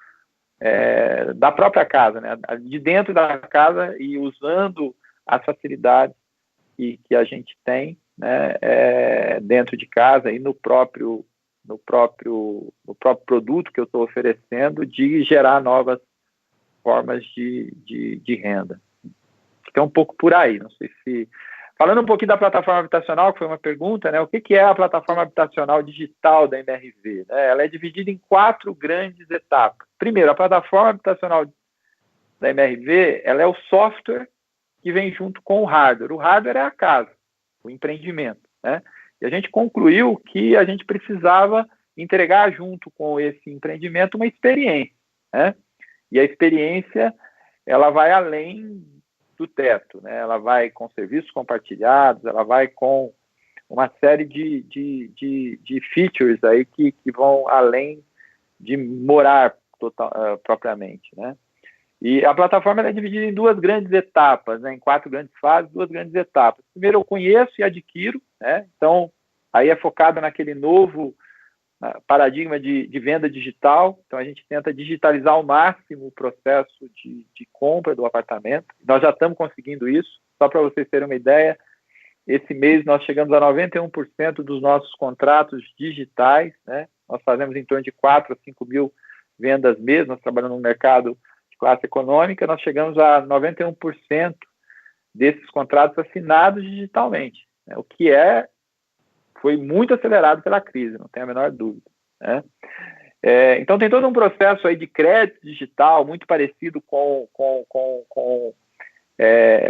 da própria casa, né? De dentro da casa, e usando as facilidades que a gente tem, né? Dentro de casa e no próprio produto que eu estou oferecendo, de gerar novas formas de renda. Então, um pouco por aí. Não sei se... Falando um pouquinho da plataforma habitacional, que foi uma pergunta, né? O que é a plataforma habitacional digital da MRV? Né? Ela é dividida em 4 grandes etapas. Primeiro, a plataforma habitacional da MRV, ela é o software que vem junto com o hardware. O hardware é a casa, o empreendimento, né? E a gente concluiu que a gente precisava entregar junto com esse empreendimento uma experiência, né? E a experiência, ela vai além do teto, né? Ela vai com serviços compartilhados, ela vai com uma série de features aí que vão além de morar propriamente, né? E a plataforma é dividida em 2 grandes etapas, né? Em 4 grandes fases, 2 grandes etapas. Primeiro, eu conheço e adquiro, né? Então, aí é focado naquele novo paradigma de venda digital. Então, a gente tenta digitalizar ao máximo o processo de compra do apartamento. Nós já estamos conseguindo isso. Só para vocês terem uma ideia, esse mês nós chegamos a 91% dos nossos contratos digitais, né? Nós fazemos em torno de 4 a 5 mil vendas mês. Nós trabalhamos no mercado de classe econômica, nós chegamos a 91% desses contratos assinados digitalmente, né? O que foi muito acelerado pela crise, não tem a menor dúvida, né? Então tem todo um processo aí de crédito digital muito parecido com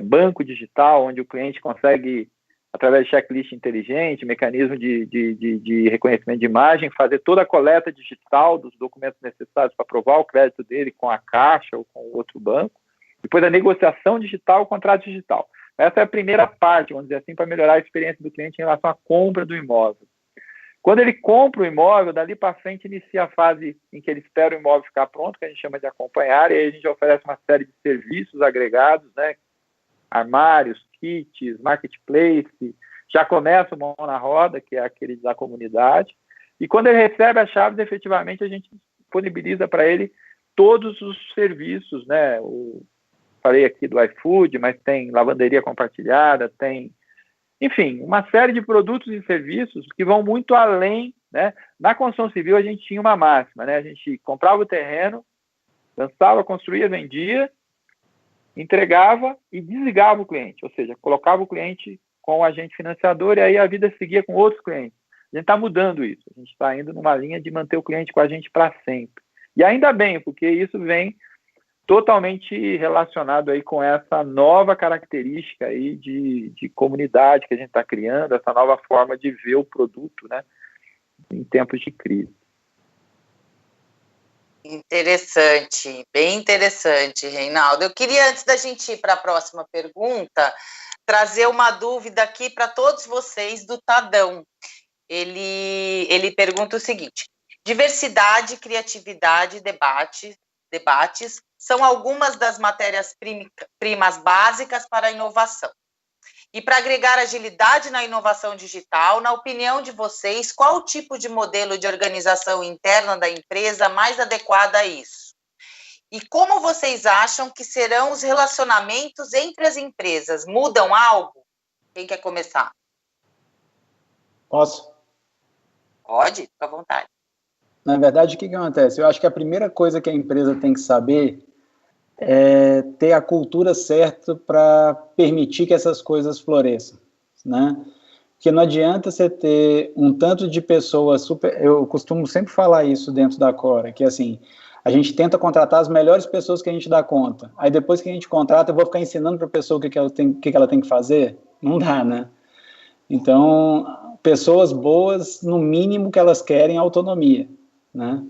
banco digital, onde o cliente consegue, através de checklist inteligente, mecanismo de reconhecimento de imagem, fazer toda a coleta digital dos documentos necessários para aprovar o crédito dele com a Caixa ou com outro banco. Depois a negociação digital, o contrato digital. Essa é a primeira parte, vamos dizer assim, para melhorar a experiência do cliente em relação à compra do imóvel. Quando ele compra o imóvel, dali para frente inicia a fase em que ele espera o imóvel ficar pronto, que a gente chama de acompanhar, e aí a gente oferece uma série de serviços agregados, né? Armários, kits, marketplace, já começa o mão na roda, que é aquele da comunidade, e quando ele recebe as chaves, efetivamente a gente disponibiliza para ele todos os serviços, né? Falei aqui do iFood, mas tem lavanderia compartilhada, tem, enfim, uma série de produtos e serviços que vão muito além, né? Na construção civil a gente tinha uma máxima, né? A gente comprava o terreno, lançava, construía, vendia, entregava e desligava o cliente, ou seja, colocava o cliente com o agente financiador e aí a vida seguia com outros clientes. A gente está mudando isso, a gente está indo numa linha de manter o cliente com a gente para sempre. E ainda bem, porque isso vem totalmente relacionado aí com essa nova característica aí de comunidade que a gente está criando, essa nova forma de ver o produto, né, em tempos de crise. Interessante, bem interessante, Reinaldo. Eu queria, antes da gente ir para a próxima pergunta, trazer uma dúvida aqui para todos vocês do Tadão. Ele pergunta o seguinte: diversidade, criatividade, debates são algumas das matérias-primas básicas para a inovação. E para agregar agilidade na inovação digital, na opinião de vocês, qual o tipo de modelo de organização interna da empresa mais adequado a isso? E como vocês acham que serão os relacionamentos entre as empresas? Mudam algo? Quem quer começar? Posso? Pode, fica à vontade. Na verdade, o que acontece? Eu acho que a primeira coisa que a empresa tem que saber é ter a cultura certa para permitir que essas coisas floresçam, né? Porque não adianta você ter um tanto de pessoas super... Eu costumo sempre falar isso dentro da Cora, que assim, a gente tenta contratar as melhores pessoas que a gente dá conta. Aí depois que a gente contrata, eu vou ficar ensinando para a pessoa o que ela tem que fazer? Não dá, né? Então, pessoas boas, no mínimo que elas querem, autonomia, né?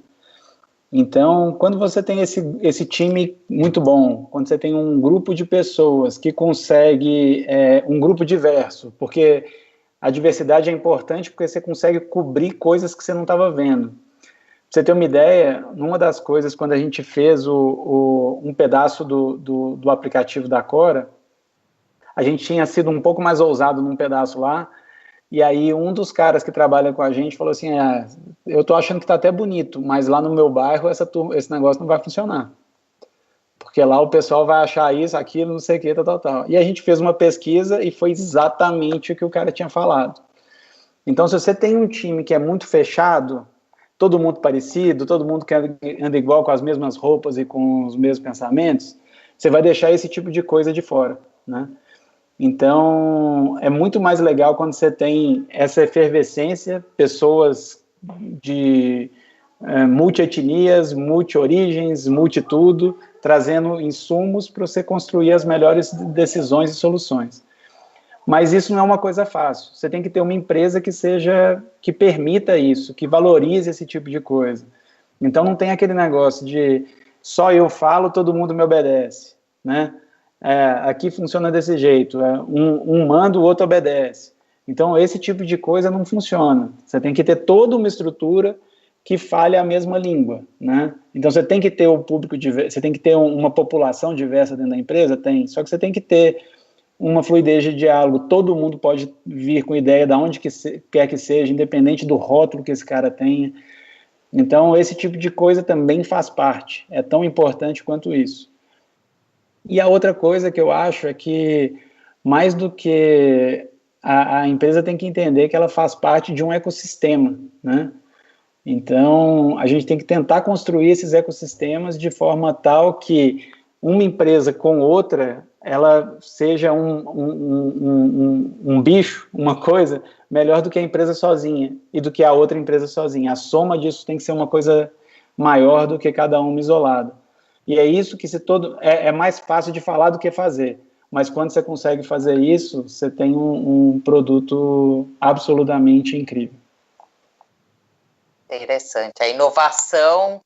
Então, quando você tem esse time muito bom, quando você tem um grupo de pessoas que consegue, um grupo diverso, porque a diversidade é importante porque você consegue cobrir coisas que você não estava vendo. você ter uma ideia, numa das coisas, quando a gente fez um pedaço do aplicativo da Cora, a gente tinha sido um pouco mais ousado num pedaço lá, e aí um dos caras que trabalha com a gente falou assim, eu tô achando que tá até bonito, mas lá no meu bairro esse negócio não vai funcionar. Porque lá o pessoal vai achar isso, aquilo, não sei o que, tal. E a gente fez uma pesquisa e foi exatamente o que o cara tinha falado. Então, se você tem um time que é muito fechado, todo mundo parecido, todo mundo que anda igual, com as mesmas roupas e com os mesmos pensamentos, você vai deixar esse tipo de coisa de fora, né? Então, é muito mais legal quando você tem essa efervescência, pessoas de multi-etnias, multi-origens, multi-tudo, trazendo insumos para você construir as melhores decisões e soluções. Mas isso não é uma coisa fácil. Você tem que ter uma empresa que permita isso, que valorize esse tipo de coisa. Então não tem aquele negócio de só eu falo, todo mundo me obedece, né? Aqui funciona desse jeito, um manda, o outro obedece. Então esse tipo de coisa não funciona. Você tem que ter toda uma estrutura que fale a mesma língua, né? Então você tem que ter o público diverso, você tem que ter uma população diversa dentro da empresa, só que você tem que ter uma fluidez de diálogo, todo mundo pode vir com ideia de onde quer que seja, independente do rótulo que esse cara tenha. Então, esse tipo de coisa também faz parte, é tão importante quanto isso. E a outra coisa que eu acho é que, mais do que a empresa tem que entender que ela faz parte de um ecossistema, né? Então, a gente tem que tentar construir esses ecossistemas de forma tal que uma empresa com outra, ela seja um bicho, uma coisa, melhor do que a empresa sozinha e do que a outra empresa sozinha. A soma disso tem que ser uma coisa maior do que cada uma isolada. E é isso que é mais fácil de falar do que fazer. Mas quando você consegue fazer isso, você tem um produto absolutamente incrível. Interessante. A inovação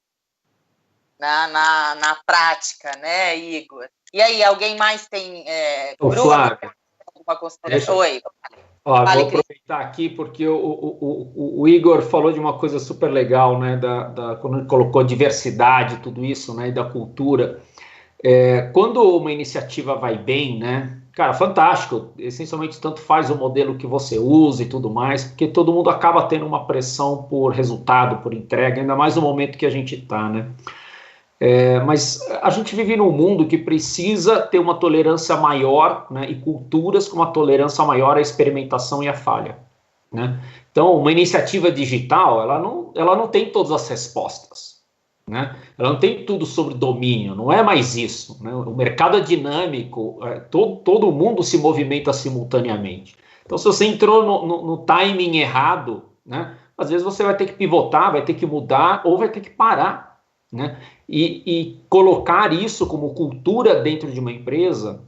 na prática, né, Igor? E aí, alguém mais tem... Bruno, Flávio, alguma consideração? Oi. Vou aproveitar aqui porque o Igor falou de uma coisa super legal, né, quando ele colocou diversidade, tudo isso, né, e da cultura. Quando uma iniciativa vai bem, né, cara, fantástico, essencialmente tanto faz o modelo que você usa e tudo mais, porque todo mundo acaba tendo uma pressão por resultado, por entrega, ainda mais no momento que a gente está, né. Mas a gente vive num mundo que precisa ter uma tolerância maior, né, e culturas com uma tolerância maior à experimentação e à falha, né? Então, uma iniciativa digital, ela não tem todas as respostas, né? Ela não tem tudo sobre domínio, não é mais isso, né? O mercado é dinâmico, todo mundo se movimenta simultaneamente. Então, se você entrou no timing errado, né, às vezes você vai ter que pivotar, vai ter que mudar ou vai ter que parar, né? E colocar isso como cultura dentro de uma empresa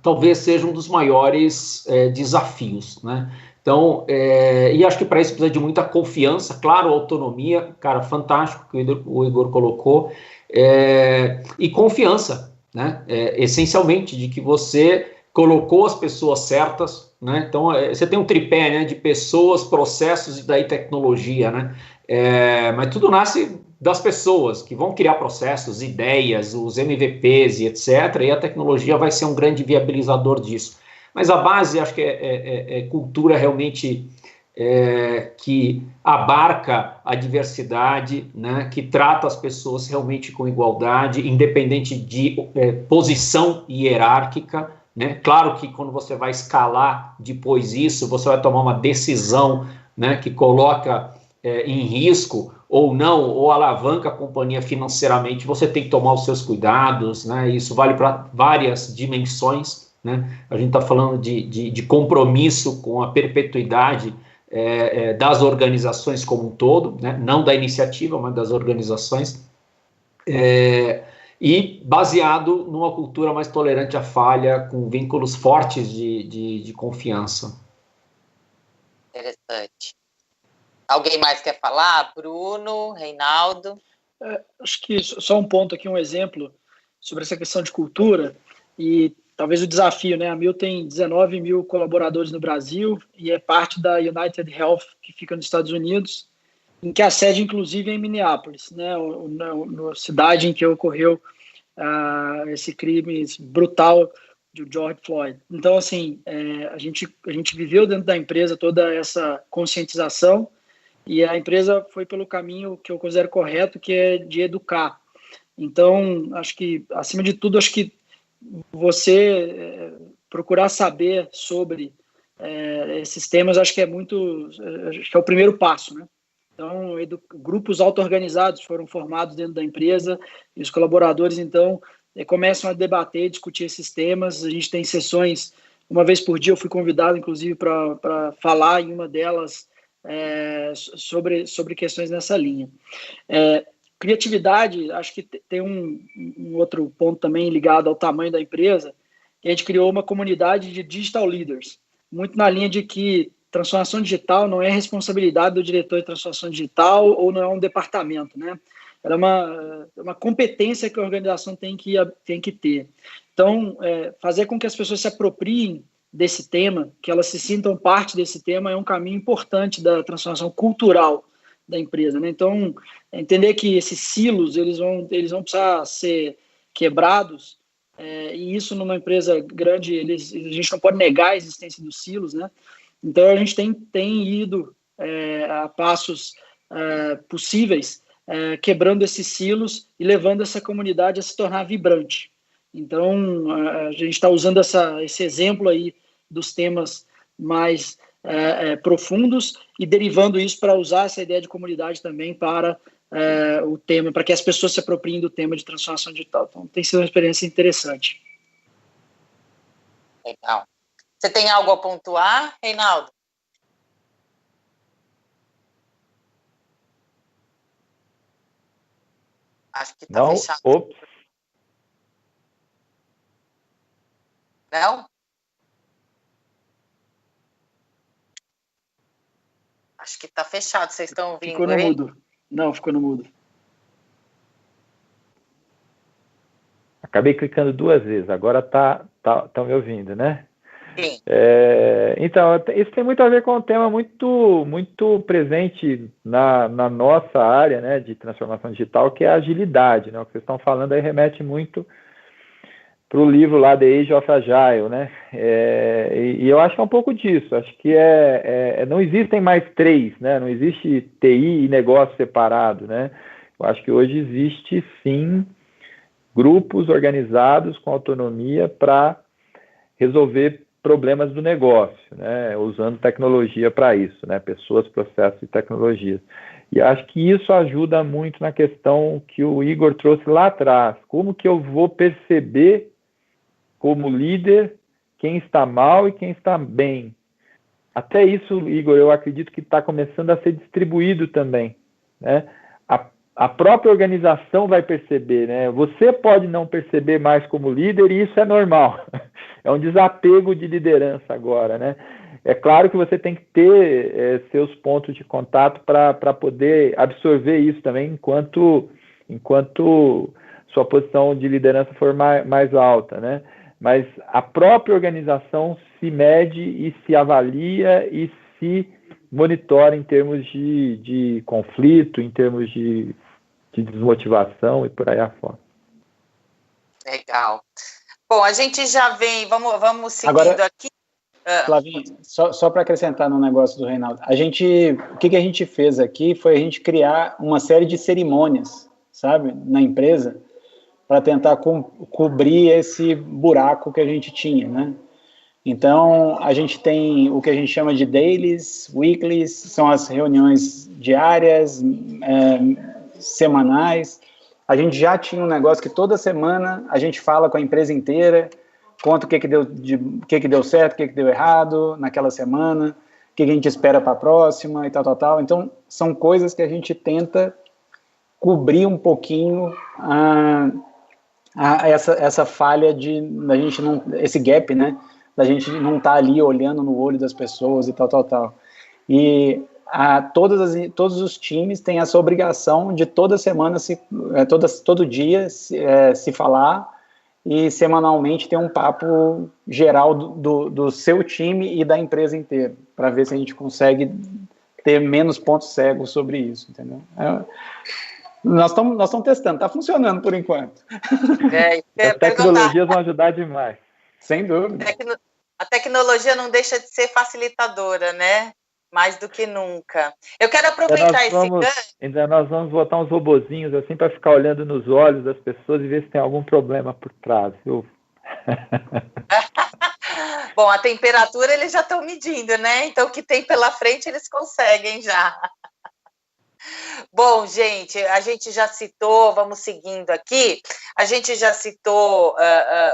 talvez seja um dos maiores desafios, né? Então, e acho que para isso precisa de muita confiança, claro, autonomia, cara, fantástico que o Igor colocou, e confiança, né? Essencialmente, de que você colocou as pessoas certas, né? Então, você tem um tripé, né, de pessoas, processos e daí tecnologia, né? Mas tudo nasce das pessoas que vão criar processos, ideias, os MVPs e etc. E a tecnologia vai ser um grande viabilizador disso. Mas a base, acho que é cultura realmente que abarca a diversidade, né, que trata as pessoas realmente com igualdade, independente de posição hierárquica, né? Claro que quando você vai escalar depois isso, você vai tomar uma decisão, né, que coloca em risco ou não, ou alavanca a companhia financeiramente, você tem que tomar os seus cuidados, né? Isso vale para várias dimensões, né? A gente está falando de compromisso com a perpetuidade das organizações como um todo, né? Não da iniciativa, mas das organizações, e baseado numa cultura mais tolerante à falha, com vínculos fortes de confiança. Interessante. Alguém mais quer falar? Bruno, Reinaldo? Acho que só um ponto aqui, um exemplo sobre essa questão de cultura e talvez o desafio, né? A Amil tem 19 mil colaboradores no Brasil e é parte da United Health, que fica nos Estados Unidos. em que a sede, inclusive, é em Minneapolis, né, na cidade em que ocorreu esse crime brutal de George Floyd. Então, assim, a gente viveu dentro da empresa toda essa conscientização, e a empresa foi pelo caminho que eu considero correto, que é de educar. Então, acho que, acima de tudo, acho que você procurar saber sobre esses temas, acho que é o primeiro passo, né? Então, grupos auto-organizados foram formados dentro da empresa, e os colaboradores, então, começam a debater, discutir esses temas. A gente tem sessões, uma vez por dia eu fui convidado, inclusive, para falar em uma delas sobre questões nessa linha. Criatividade, acho que tem um outro ponto também ligado ao tamanho da empresa, que a gente criou uma comunidade de digital leaders, muito na linha de que transformação digital não é responsabilidade do diretor de transformação digital ou não é um departamento, né? Ela é uma competência que a organização tem que ter. Então, fazer com que as pessoas se apropriem desse tema, que elas se sintam parte desse tema, é um caminho importante da transformação cultural da empresa, né? Então, entender que esses silos eles vão precisar ser quebrados, e isso numa empresa grande, a gente não pode negar a existência dos silos, né? Então, a gente tem ido a passos possíveis, quebrando esses silos e levando essa comunidade a se tornar vibrante. Então, a gente está usando esse exemplo aí dos temas mais profundos e derivando isso para usar essa ideia de comunidade também para o tema, para que as pessoas se apropriem do tema de transformação digital. Então, tem sido uma experiência interessante. Legal. Você tem algo a pontuar, Reinaldo? Acho que está fechado. Ops. Não? Acho que está fechado. Vocês estão ouvindo? Ficou no mudo. Não, ficou no mudo. Acabei clicando 2 vezes. Agora estão me ouvindo, né? Sim. Então, isso tem muito a ver com um tema muito, muito presente na nossa área, né, de transformação digital, que é a agilidade, né? O que vocês estão falando aí remete muito para o livro lá, The Age of Agile, né? E eu acho que é um pouco disso. Acho que não existem mais 3, né? Não existe TI e negócio separado, né? Eu acho que hoje existe, sim, grupos organizados com autonomia para resolver problemas do negócio, né, usando tecnologia para isso, né, pessoas, processos e tecnologias. E acho que isso ajuda muito na questão que o Igor trouxe lá atrás. Como que eu vou perceber, como líder, quem está mal e quem está bem? Até isso, Igor, eu acredito que está começando a ser distribuído também, né? A própria organização vai perceber, né? Você pode não perceber mais como líder e isso é normal. É um desapego de liderança agora, né? É claro que você tem que ter seus pontos de contato para poder absorver isso também enquanto sua posição de liderança for mais alta, né? Mas a própria organização se mede e se avalia e se monitora em termos de conflito, em termos de desmotivação e por aí afora. Legal. Bom, a gente já vem, vamos seguindo agora, aqui. Flavinho, só para acrescentar no negócio do Reinaldo, o que a gente fez aqui foi a gente criar uma série de cerimônias, sabe, na empresa, para tentar cobrir esse buraco que a gente tinha, né? Então, a gente tem o que a gente chama de dailies, weeklies, são as reuniões diárias, semanais. A gente já tinha um negócio que toda semana a gente fala com a empresa inteira, conta o que deu certo, o que deu errado naquela semana, o que a gente espera para a próxima e tal. Então, são coisas que a gente tenta cobrir um pouquinho essa falha da gente não, esse gap, né, da gente não estar ali olhando no olho das pessoas e tal. E todos os times têm essa obrigação de toda semana, todo dia se falar e semanalmente ter um papo geral do seu time e da empresa inteira, para ver se a gente consegue ter menos pontos cegos sobre isso, entendeu? Nós estamos testando, está funcionando por enquanto. As tecnologias vão ajudar demais. Sem dúvida. A tecnologia não deixa de ser facilitadora, né? Mais do que nunca. Eu quero aproveitar Ainda nós vamos botar uns robozinhos assim para ficar olhando nos olhos das pessoas e ver se tem algum problema por trás, viu? Bom, a temperatura eles já estão medindo, né? Então o que tem pela frente eles conseguem já. Bom, gente, a gente já citou, vamos seguindo aqui, a gente já citou,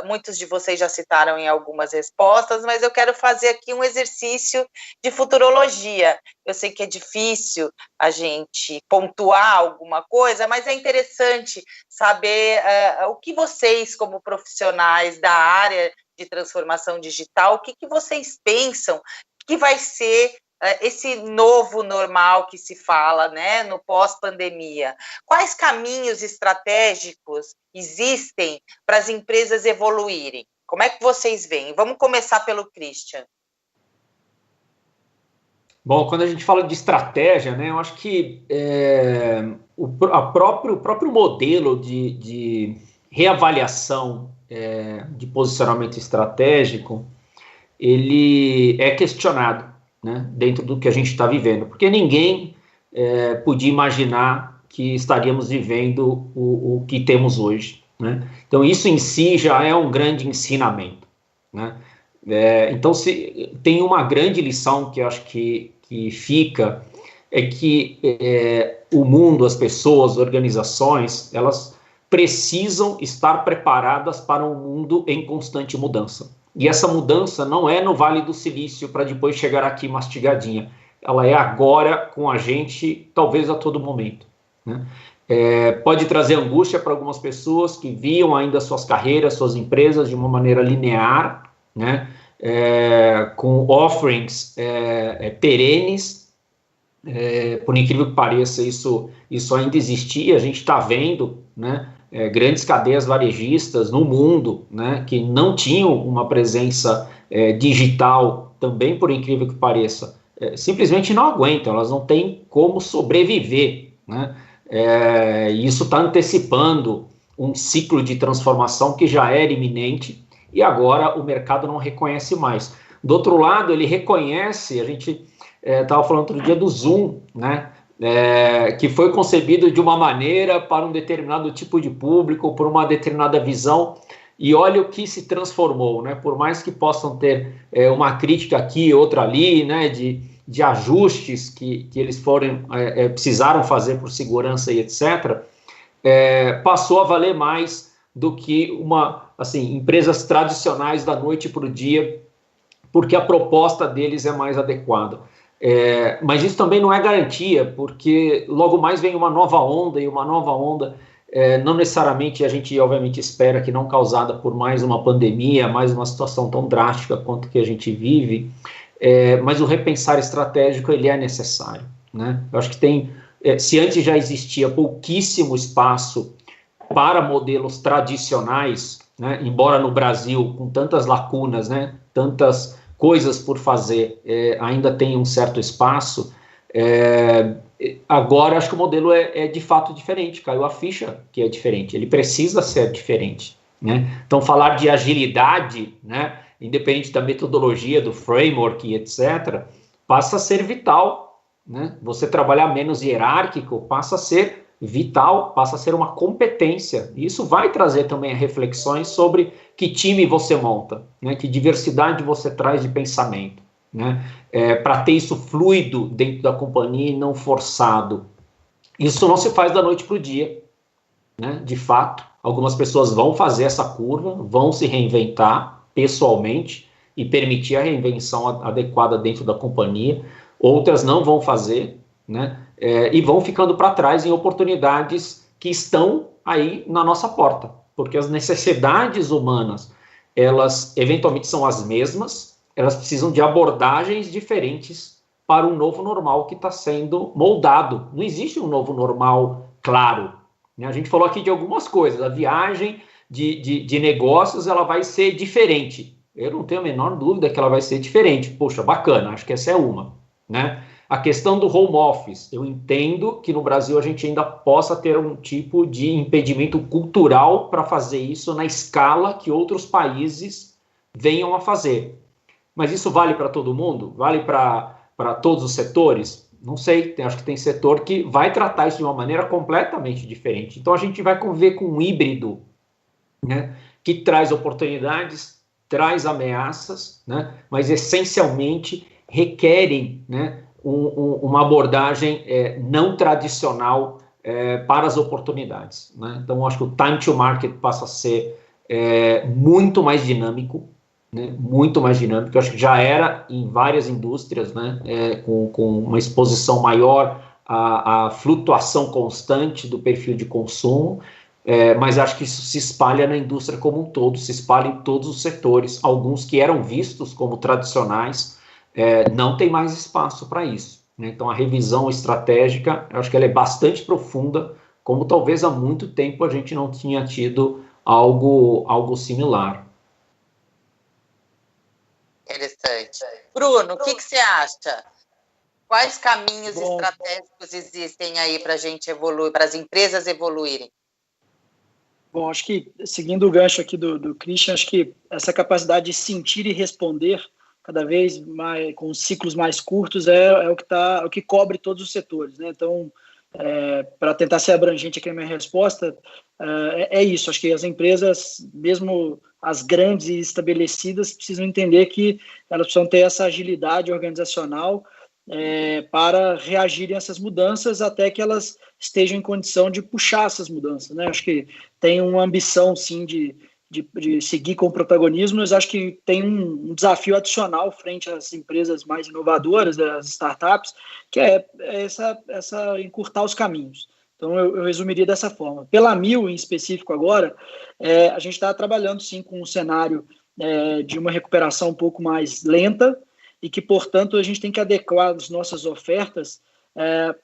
muitos de vocês já citaram em algumas respostas, mas eu quero fazer aqui um exercício de futurologia. Eu sei que é difícil a gente pontuar alguma coisa, mas é interessante saber o que vocês, como profissionais da área de transformação digital, o que vocês pensam que vai ser esse novo normal que se fala, né, no pós-pandemia. Quais caminhos estratégicos existem para as empresas evoluírem? Como é que vocês veem? Vamos começar pelo Christian. Bom, quando a gente fala de estratégia, né, eu acho que o próprio modelo de reavaliação de posicionamento estratégico, ele é questionado, né, dentro do que a gente está vivendo, porque ninguém podia imaginar que estaríamos vivendo o que temos hoje, né? Então isso em si já é um grande ensinamento, né? Então tem uma grande lição que eu acho que fica, é que o mundo, as pessoas, as organizações, elas precisam estar preparadas para um mundo em constante mudança. E essa mudança não é no Vale do Silício para depois chegar aqui mastigadinha. Ela é agora com a gente, talvez a todo momento, né? Pode trazer angústia para algumas pessoas que viam ainda suas carreiras, suas empresas de uma maneira linear, né? Com offerings perenes. Por incrível que pareça, isso ainda existia. A gente está vendo, né, grandes cadeias varejistas no mundo, né, que não tinham uma presença digital, também por incrível que pareça, simplesmente não aguentam, elas não têm como sobreviver, né? Isso está antecipando um ciclo de transformação que já era iminente e agora o mercado não reconhece mais. Do outro lado, ele reconhece, a gente estava falando outro dia do Zoom, né? Que foi concebido de uma maneira para um determinado tipo de público, por uma determinada visão, e olha o que se transformou, né? Por mais que possam ter uma crítica aqui, outra ali, né? De ajustes que eles precisaram fazer por segurança e etc., passou a valer mais do que empresas tradicionais da noite para o dia, porque a proposta deles é mais adequada. Mas isso também não é garantia, porque logo mais vem uma nova onda, e uma nova onda não necessariamente a gente obviamente espera que não causada por mais uma pandemia, mais uma situação tão drástica quanto que a gente vive, mas o repensar estratégico ele é necessário, né? Eu acho que se antes já existia pouquíssimo espaço para modelos tradicionais, né, embora no Brasil com tantas lacunas, né, tantas coisas por fazer, ainda tem um certo espaço, agora acho que o modelo é de fato diferente, caiu a ficha que é diferente, ele precisa ser diferente, né? Então falar de agilidade, né, independente da metodologia, do framework e etc., passa a ser vital, né? Você trabalhar menos hierárquico passa a ser vital, passa a ser uma competência. E isso vai trazer também reflexões sobre que time você monta, né? Que diversidade você traz de pensamento, né? Para ter isso fluido dentro da companhia e não forçado. Isso não se faz da noite para o dia, né? De fato, algumas pessoas vão fazer essa curva, vão se reinventar pessoalmente e permitir a reinvenção adequada dentro da companhia, outras não vão fazer, né? E vão ficando para trás em oportunidades que estão aí na nossa porta, porque as necessidades humanas, elas eventualmente são as mesmas, elas precisam de abordagens diferentes para um novo normal que está sendo moldado. Não existe um novo normal claro, né? A gente falou aqui de algumas coisas, a viagem de negócios ela vai ser diferente, eu não tenho a menor dúvida que ela vai ser diferente, poxa, bacana, acho que essa é uma, né? A questão do home office, eu entendo que no Brasil a gente ainda possa ter um tipo de impedimento cultural para fazer isso na escala que outros países venham a fazer. Mas isso vale para todo mundo? Vale para todos os setores? Não sei, acho que tem setor que vai tratar isso de uma maneira completamente diferente. Então a gente vai conviver com um híbrido, né, que traz oportunidades, traz ameaças, né, mas essencialmente requerem, né, uma abordagem não tradicional para as oportunidades, né? Então, acho que o time to market passa a ser muito mais dinâmico, né? Muito mais dinâmico. Eu acho que já era em várias indústrias, né? Com uma exposição maior à flutuação constante do perfil de consumo, mas acho que isso se espalha na indústria como um todo, se espalha em todos os setores. Alguns que eram vistos como tradicionais não tem mais espaço para isso, né? Então, a revisão estratégica, eu acho que ela é bastante profunda, como talvez há muito tempo a gente não tinha tido algo similar. Interessante. Bruno, o que você acha? Quais caminhos estratégicos existem aí para a gente evoluir, para as empresas evoluírem? Bom, acho que, seguindo o gancho aqui do Christian, acho que essa capacidade de sentir e responder cada vez mais, com ciclos mais curtos, o que cobre todos os setores, né? Então, para tentar ser abrangente aqui na minha resposta, é isso. Acho que as empresas, mesmo as grandes e estabelecidas, precisam entender que elas precisam ter essa agilidade organizacional para reagirem a essas mudanças até que elas estejam em condição de puxar essas mudanças, né? Acho que tem uma ambição, sim, de seguir com o protagonismo, mas acho que tem um desafio adicional frente às empresas mais inovadoras, as startups, que é essa encurtar os caminhos. Então, eu resumiria dessa forma. Pela Mil, em específico agora, a gente está trabalhando, sim, com um cenário de uma recuperação um pouco mais lenta e que, portanto, a gente tem que adequar as nossas ofertas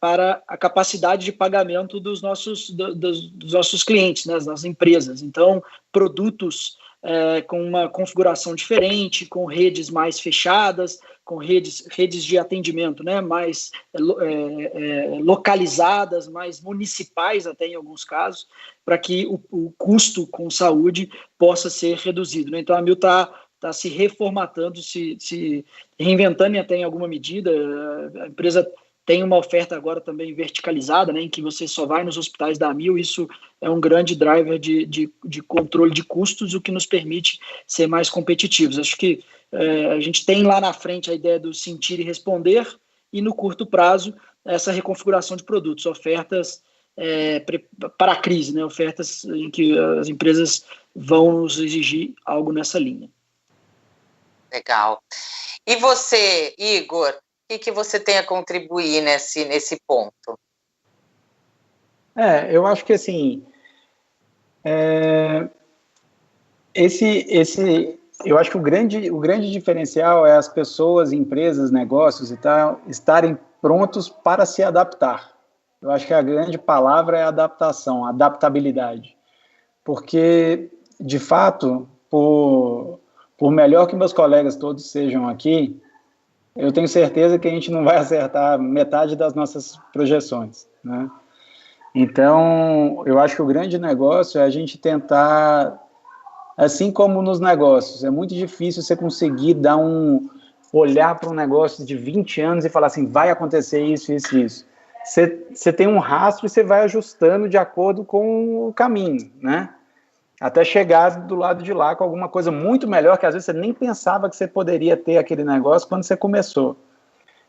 para a capacidade de pagamento dos nossos clientes, né, das nossas empresas. Então, produtos com uma configuração diferente, com redes mais fechadas, com redes de atendimento, né, mais localizadas, mais municipais até em alguns casos, para que o custo com saúde possa ser reduzido, né? Então, a Mil está se reformatando, se reinventando até em alguma medida. A empresa tem uma oferta agora também verticalizada, né, em que você só vai nos hospitais da Mil. Isso é um grande driver de controle de custos, o que nos permite ser mais competitivos. Acho que a gente tem lá na frente a ideia do sentir e responder, e no curto prazo essa reconfiguração de produtos, ofertas para a crise, né, ofertas em que as empresas vão nos exigir algo nessa linha. Legal. E você, Igor, o que você tem a contribuir nesse ponto? Eu acho que assim, eu acho que o grande diferencial é as pessoas, empresas, negócios e tal estarem prontos para se adaptar. Eu acho que a grande palavra é adaptação, adaptabilidade, porque de fato, por melhor que meus colegas todos sejam aqui, eu tenho certeza que a gente não vai acertar metade das nossas projeções, né? Então, eu acho que o grande negócio é a gente tentar, assim como nos negócios, é muito difícil você conseguir olhar para um negócio de 20 anos e falar assim, vai acontecer isso, isso, isso. Você tem um rastro e você vai ajustando de acordo com o caminho, né? Até chegar do lado de lá com alguma coisa muito melhor, que às vezes você nem pensava que você poderia ter aquele negócio quando você começou.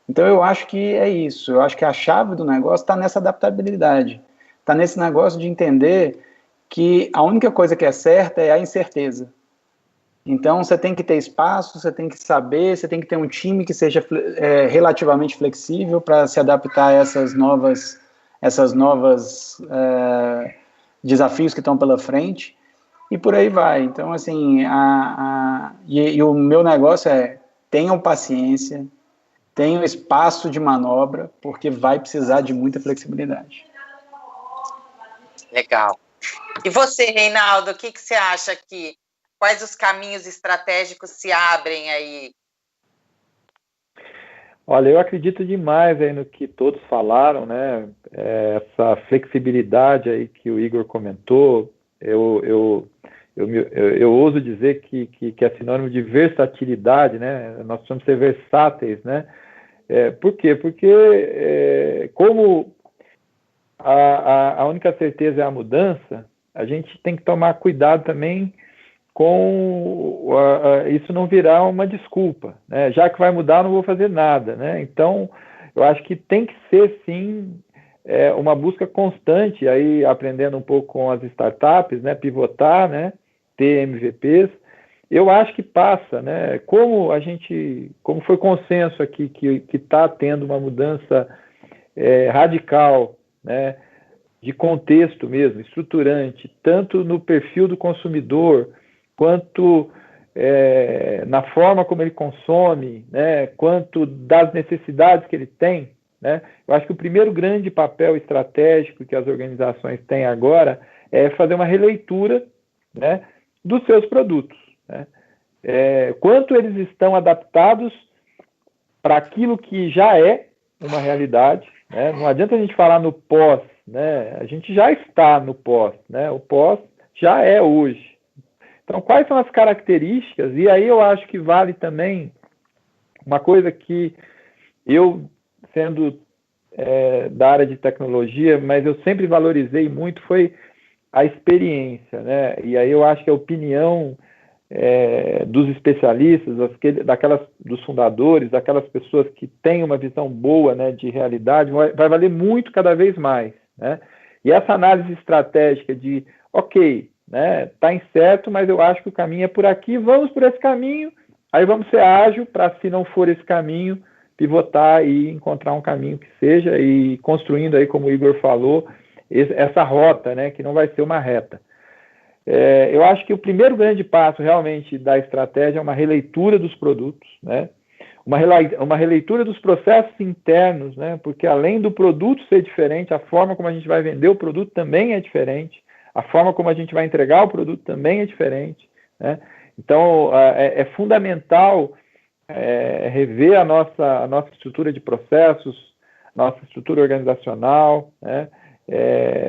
Então, eu acho que é isso. Eu acho que a chave do negócio está nessa adaptabilidade. Está nesse negócio de entender que a única coisa que é certa é a incerteza. Então, você tem que ter espaço, você tem que saber, você tem que ter um time que seja relativamente flexível para se adaptar a essas novas desafios que estão pela frente. E por aí vai. Então, assim, e o meu negócio tenham paciência, tenham espaço de manobra, porque vai precisar de muita flexibilidade. Legal. E você, Reinaldo, o que você acha que... Quais os caminhos estratégicos se abrem aí? Olha, eu acredito demais aí no que todos falaram, né? Essa flexibilidade aí que o Igor comentou, eu ouso dizer que é sinônimo de versatilidade, né? Nós precisamos ser versáteis, né? Por quê? Porque como a única certeza é a mudança, a gente tem que tomar cuidado também com isso não virar uma desculpa, né? Já que vai mudar, eu não vou fazer nada, né? Então, eu acho que tem que ser, sim, uma busca constante, aí aprendendo um pouco com as startups, né? Pivotar, né? Ter MVPs. Eu acho que passa, né? Como foi consenso aqui que está tendo uma mudança radical, né? De contexto mesmo, estruturante, tanto no perfil do consumidor, quanto na forma como ele consome, né, quanto das necessidades que ele tem, né? Eu acho que o primeiro grande papel estratégico que as organizações têm agora é fazer uma releitura, né, dos seus produtos, né? Quanto eles estão adaptados para aquilo que já é uma realidade, né? Não adianta a gente falar no pós, né? A gente já está no pós, né? O pós já é hoje. Então, quais são as características? E aí eu acho que vale também uma coisa que eu, sendo da área de tecnologia, mas eu sempre valorizei muito, foi a experiência, né? E aí eu acho que a opinião dos especialistas, dos fundadores, daquelas pessoas que têm uma visão boa, né, de realidade, vai valer muito cada vez mais, né? E essa análise estratégica de, ok, né, tá incerto, mas eu acho que o caminho é por aqui, vamos por esse caminho, aí vamos ser ágil para, se não for esse caminho, pivotar e encontrar um caminho que seja, e construindo aí, como o Igor falou, essa rota, né, que não vai ser uma reta. Eu acho que o primeiro grande passo realmente da estratégia é uma releitura dos produtos, né? Uma releitura dos processos internos, né? Porque além do produto ser diferente, a forma como a gente vai vender o produto também é diferente, a forma como a gente vai entregar o produto também é diferente, né? Então, é fundamental rever a nossa estrutura de processos, nossa estrutura organizacional, né?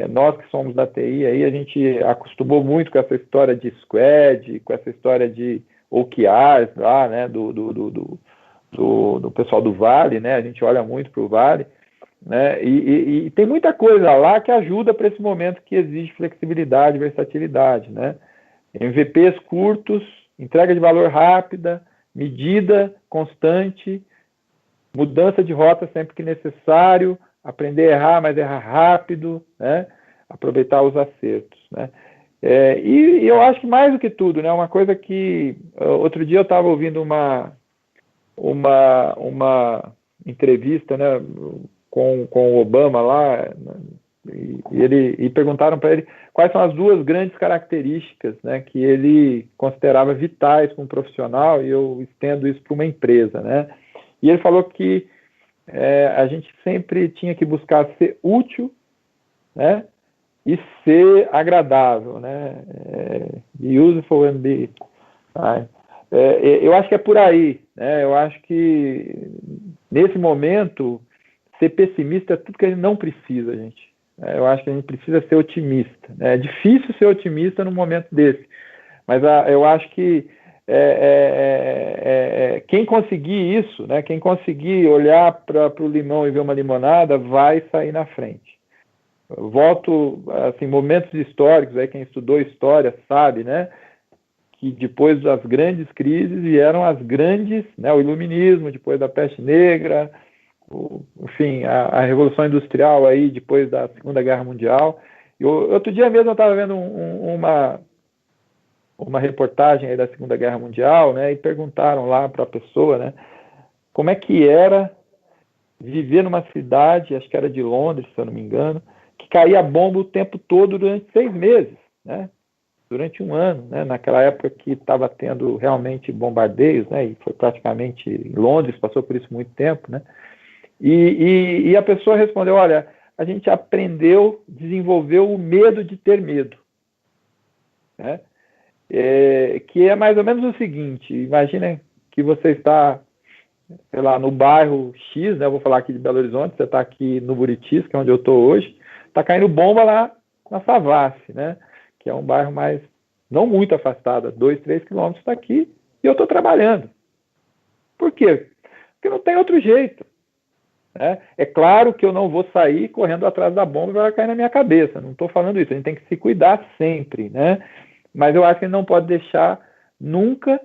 Nós que somos da TI, aí a gente acostumou muito com essa história de squad, com essa história de OKRs lá, né, do pessoal do Vale, né? A gente olha muito para o Vale, né? E tem muita coisa lá que ajuda para esse momento que exige flexibilidade, versatilidade, né? MVPs curtos, entrega de valor rápida, medida constante, mudança de rota sempre que necessário, aprender a errar, mas errar rápido, né? Aproveitar os acertos, né? E eu acho que mais do que tudo, né? Uma coisa que outro dia eu estava ouvindo uma entrevista, né, com o Obama lá, né, e perguntaram para ele quais são as duas grandes características, né, que ele considerava vitais para um profissional, e eu estendo isso para uma empresa, né? E ele falou que a gente sempre tinha que buscar ser útil, né, e ser agradável, né? Be useful and be. Eu acho que é por aí, né? Eu acho que nesse momento ser pessimista é tudo que a gente não precisa, gente. Eu acho que a gente precisa ser otimista, né? É difícil ser otimista num momento desse, mas eu acho que quem conseguir isso, né? Quem conseguir olhar para o limão e ver uma limonada, vai sair na frente. Volto, assim, momentos históricos, aí quem estudou história sabe, né, que depois das grandes crises vieram as grandes, né, o iluminismo, depois da peste negra, enfim, a Revolução Industrial aí, depois da Segunda Guerra Mundial. E outro dia mesmo eu estava vendo uma reportagem aí da Segunda Guerra Mundial, né, e perguntaram lá para a pessoa, né, como é que era viver numa cidade, acho que era de Londres, se eu não me engano, que caía bomba o tempo todo durante 6 meses, né? Durante um ano, né? Naquela época que estava tendo realmente bombardeios, né? E foi praticamente em Londres, passou por isso muito tempo, né? E a pessoa respondeu, olha, a gente aprendeu, desenvolveu o medo de ter medo, né? Que é mais ou menos o seguinte, imagina que você está sei lá, no bairro X, né, eu vou falar aqui de Belo Horizonte, você está aqui no Buritis, que é onde eu estou hoje, está caindo bomba lá na Savassi, né, que é um bairro mais, não muito afastado, 2, 3 quilômetros daqui, e eu estou trabalhando. Por quê? Porque não tem outro jeito. Né? É claro que eu não vou sair correndo atrás da bomba e vai cair na minha cabeça, não estou falando isso, a gente tem que se cuidar sempre, né? Mas eu acho que a gente não pode deixar nunca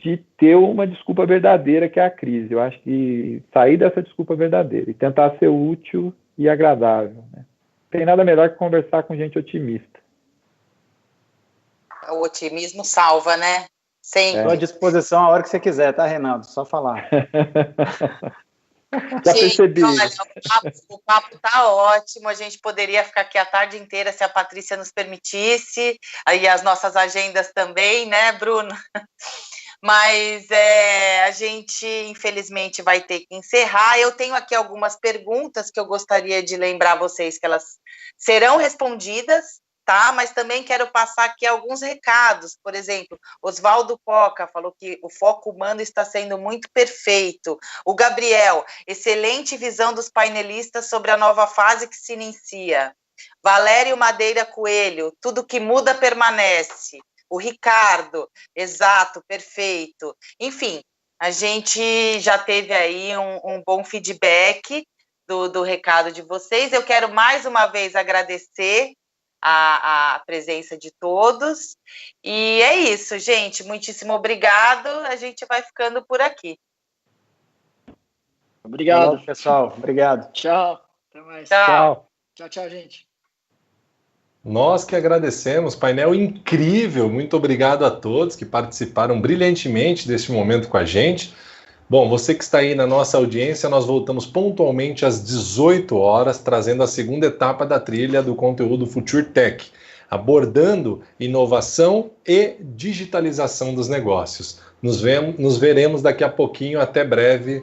de ter uma desculpa verdadeira, que é a crise. Eu acho que sair dessa desculpa verdadeira e tentar ser útil e agradável. Né? Não tem nada melhor que conversar com gente otimista. O otimismo salva, né? Sempre. Estou à disposição a hora que você quiser, tá, Reinaldo? Só falar. Já percebi. Olha, o papo tá ótimo, a gente poderia ficar aqui a tarde inteira se a Patrícia nos permitisse, aí as nossas agendas também, né, Bruno? Mas a gente, infelizmente, vai ter que encerrar. Eu tenho aqui algumas perguntas que eu gostaria de lembrar vocês que elas serão respondidas, tá? Mas também quero passar aqui alguns recados. Por exemplo, Oswaldo Coca falou que o foco humano está sendo muito perfeito. O Gabriel, excelente visão dos painelistas sobre a nova fase que se inicia. Valério Madeira Coelho, tudo que muda permanece. O Ricardo, exato, perfeito. Enfim, a gente já teve aí um bom feedback do recado de vocês. Eu quero mais uma vez agradecer a presença de todos. E é isso, gente. Muitíssimo obrigado. A gente vai ficando por aqui. Obrigado. Olá, pessoal. Obrigado. Tchau. Até mais. Tchau. Tchau, gente. Nós que agradecemos, painel incrível, muito obrigado a todos que participaram brilhantemente deste momento com a gente. Bom, você que está aí na nossa audiência, nós voltamos pontualmente às 18 horas, trazendo a segunda etapa da trilha do conteúdo Future Tech, abordando inovação e digitalização dos negócios. Nos veremos daqui a pouquinho, até breve.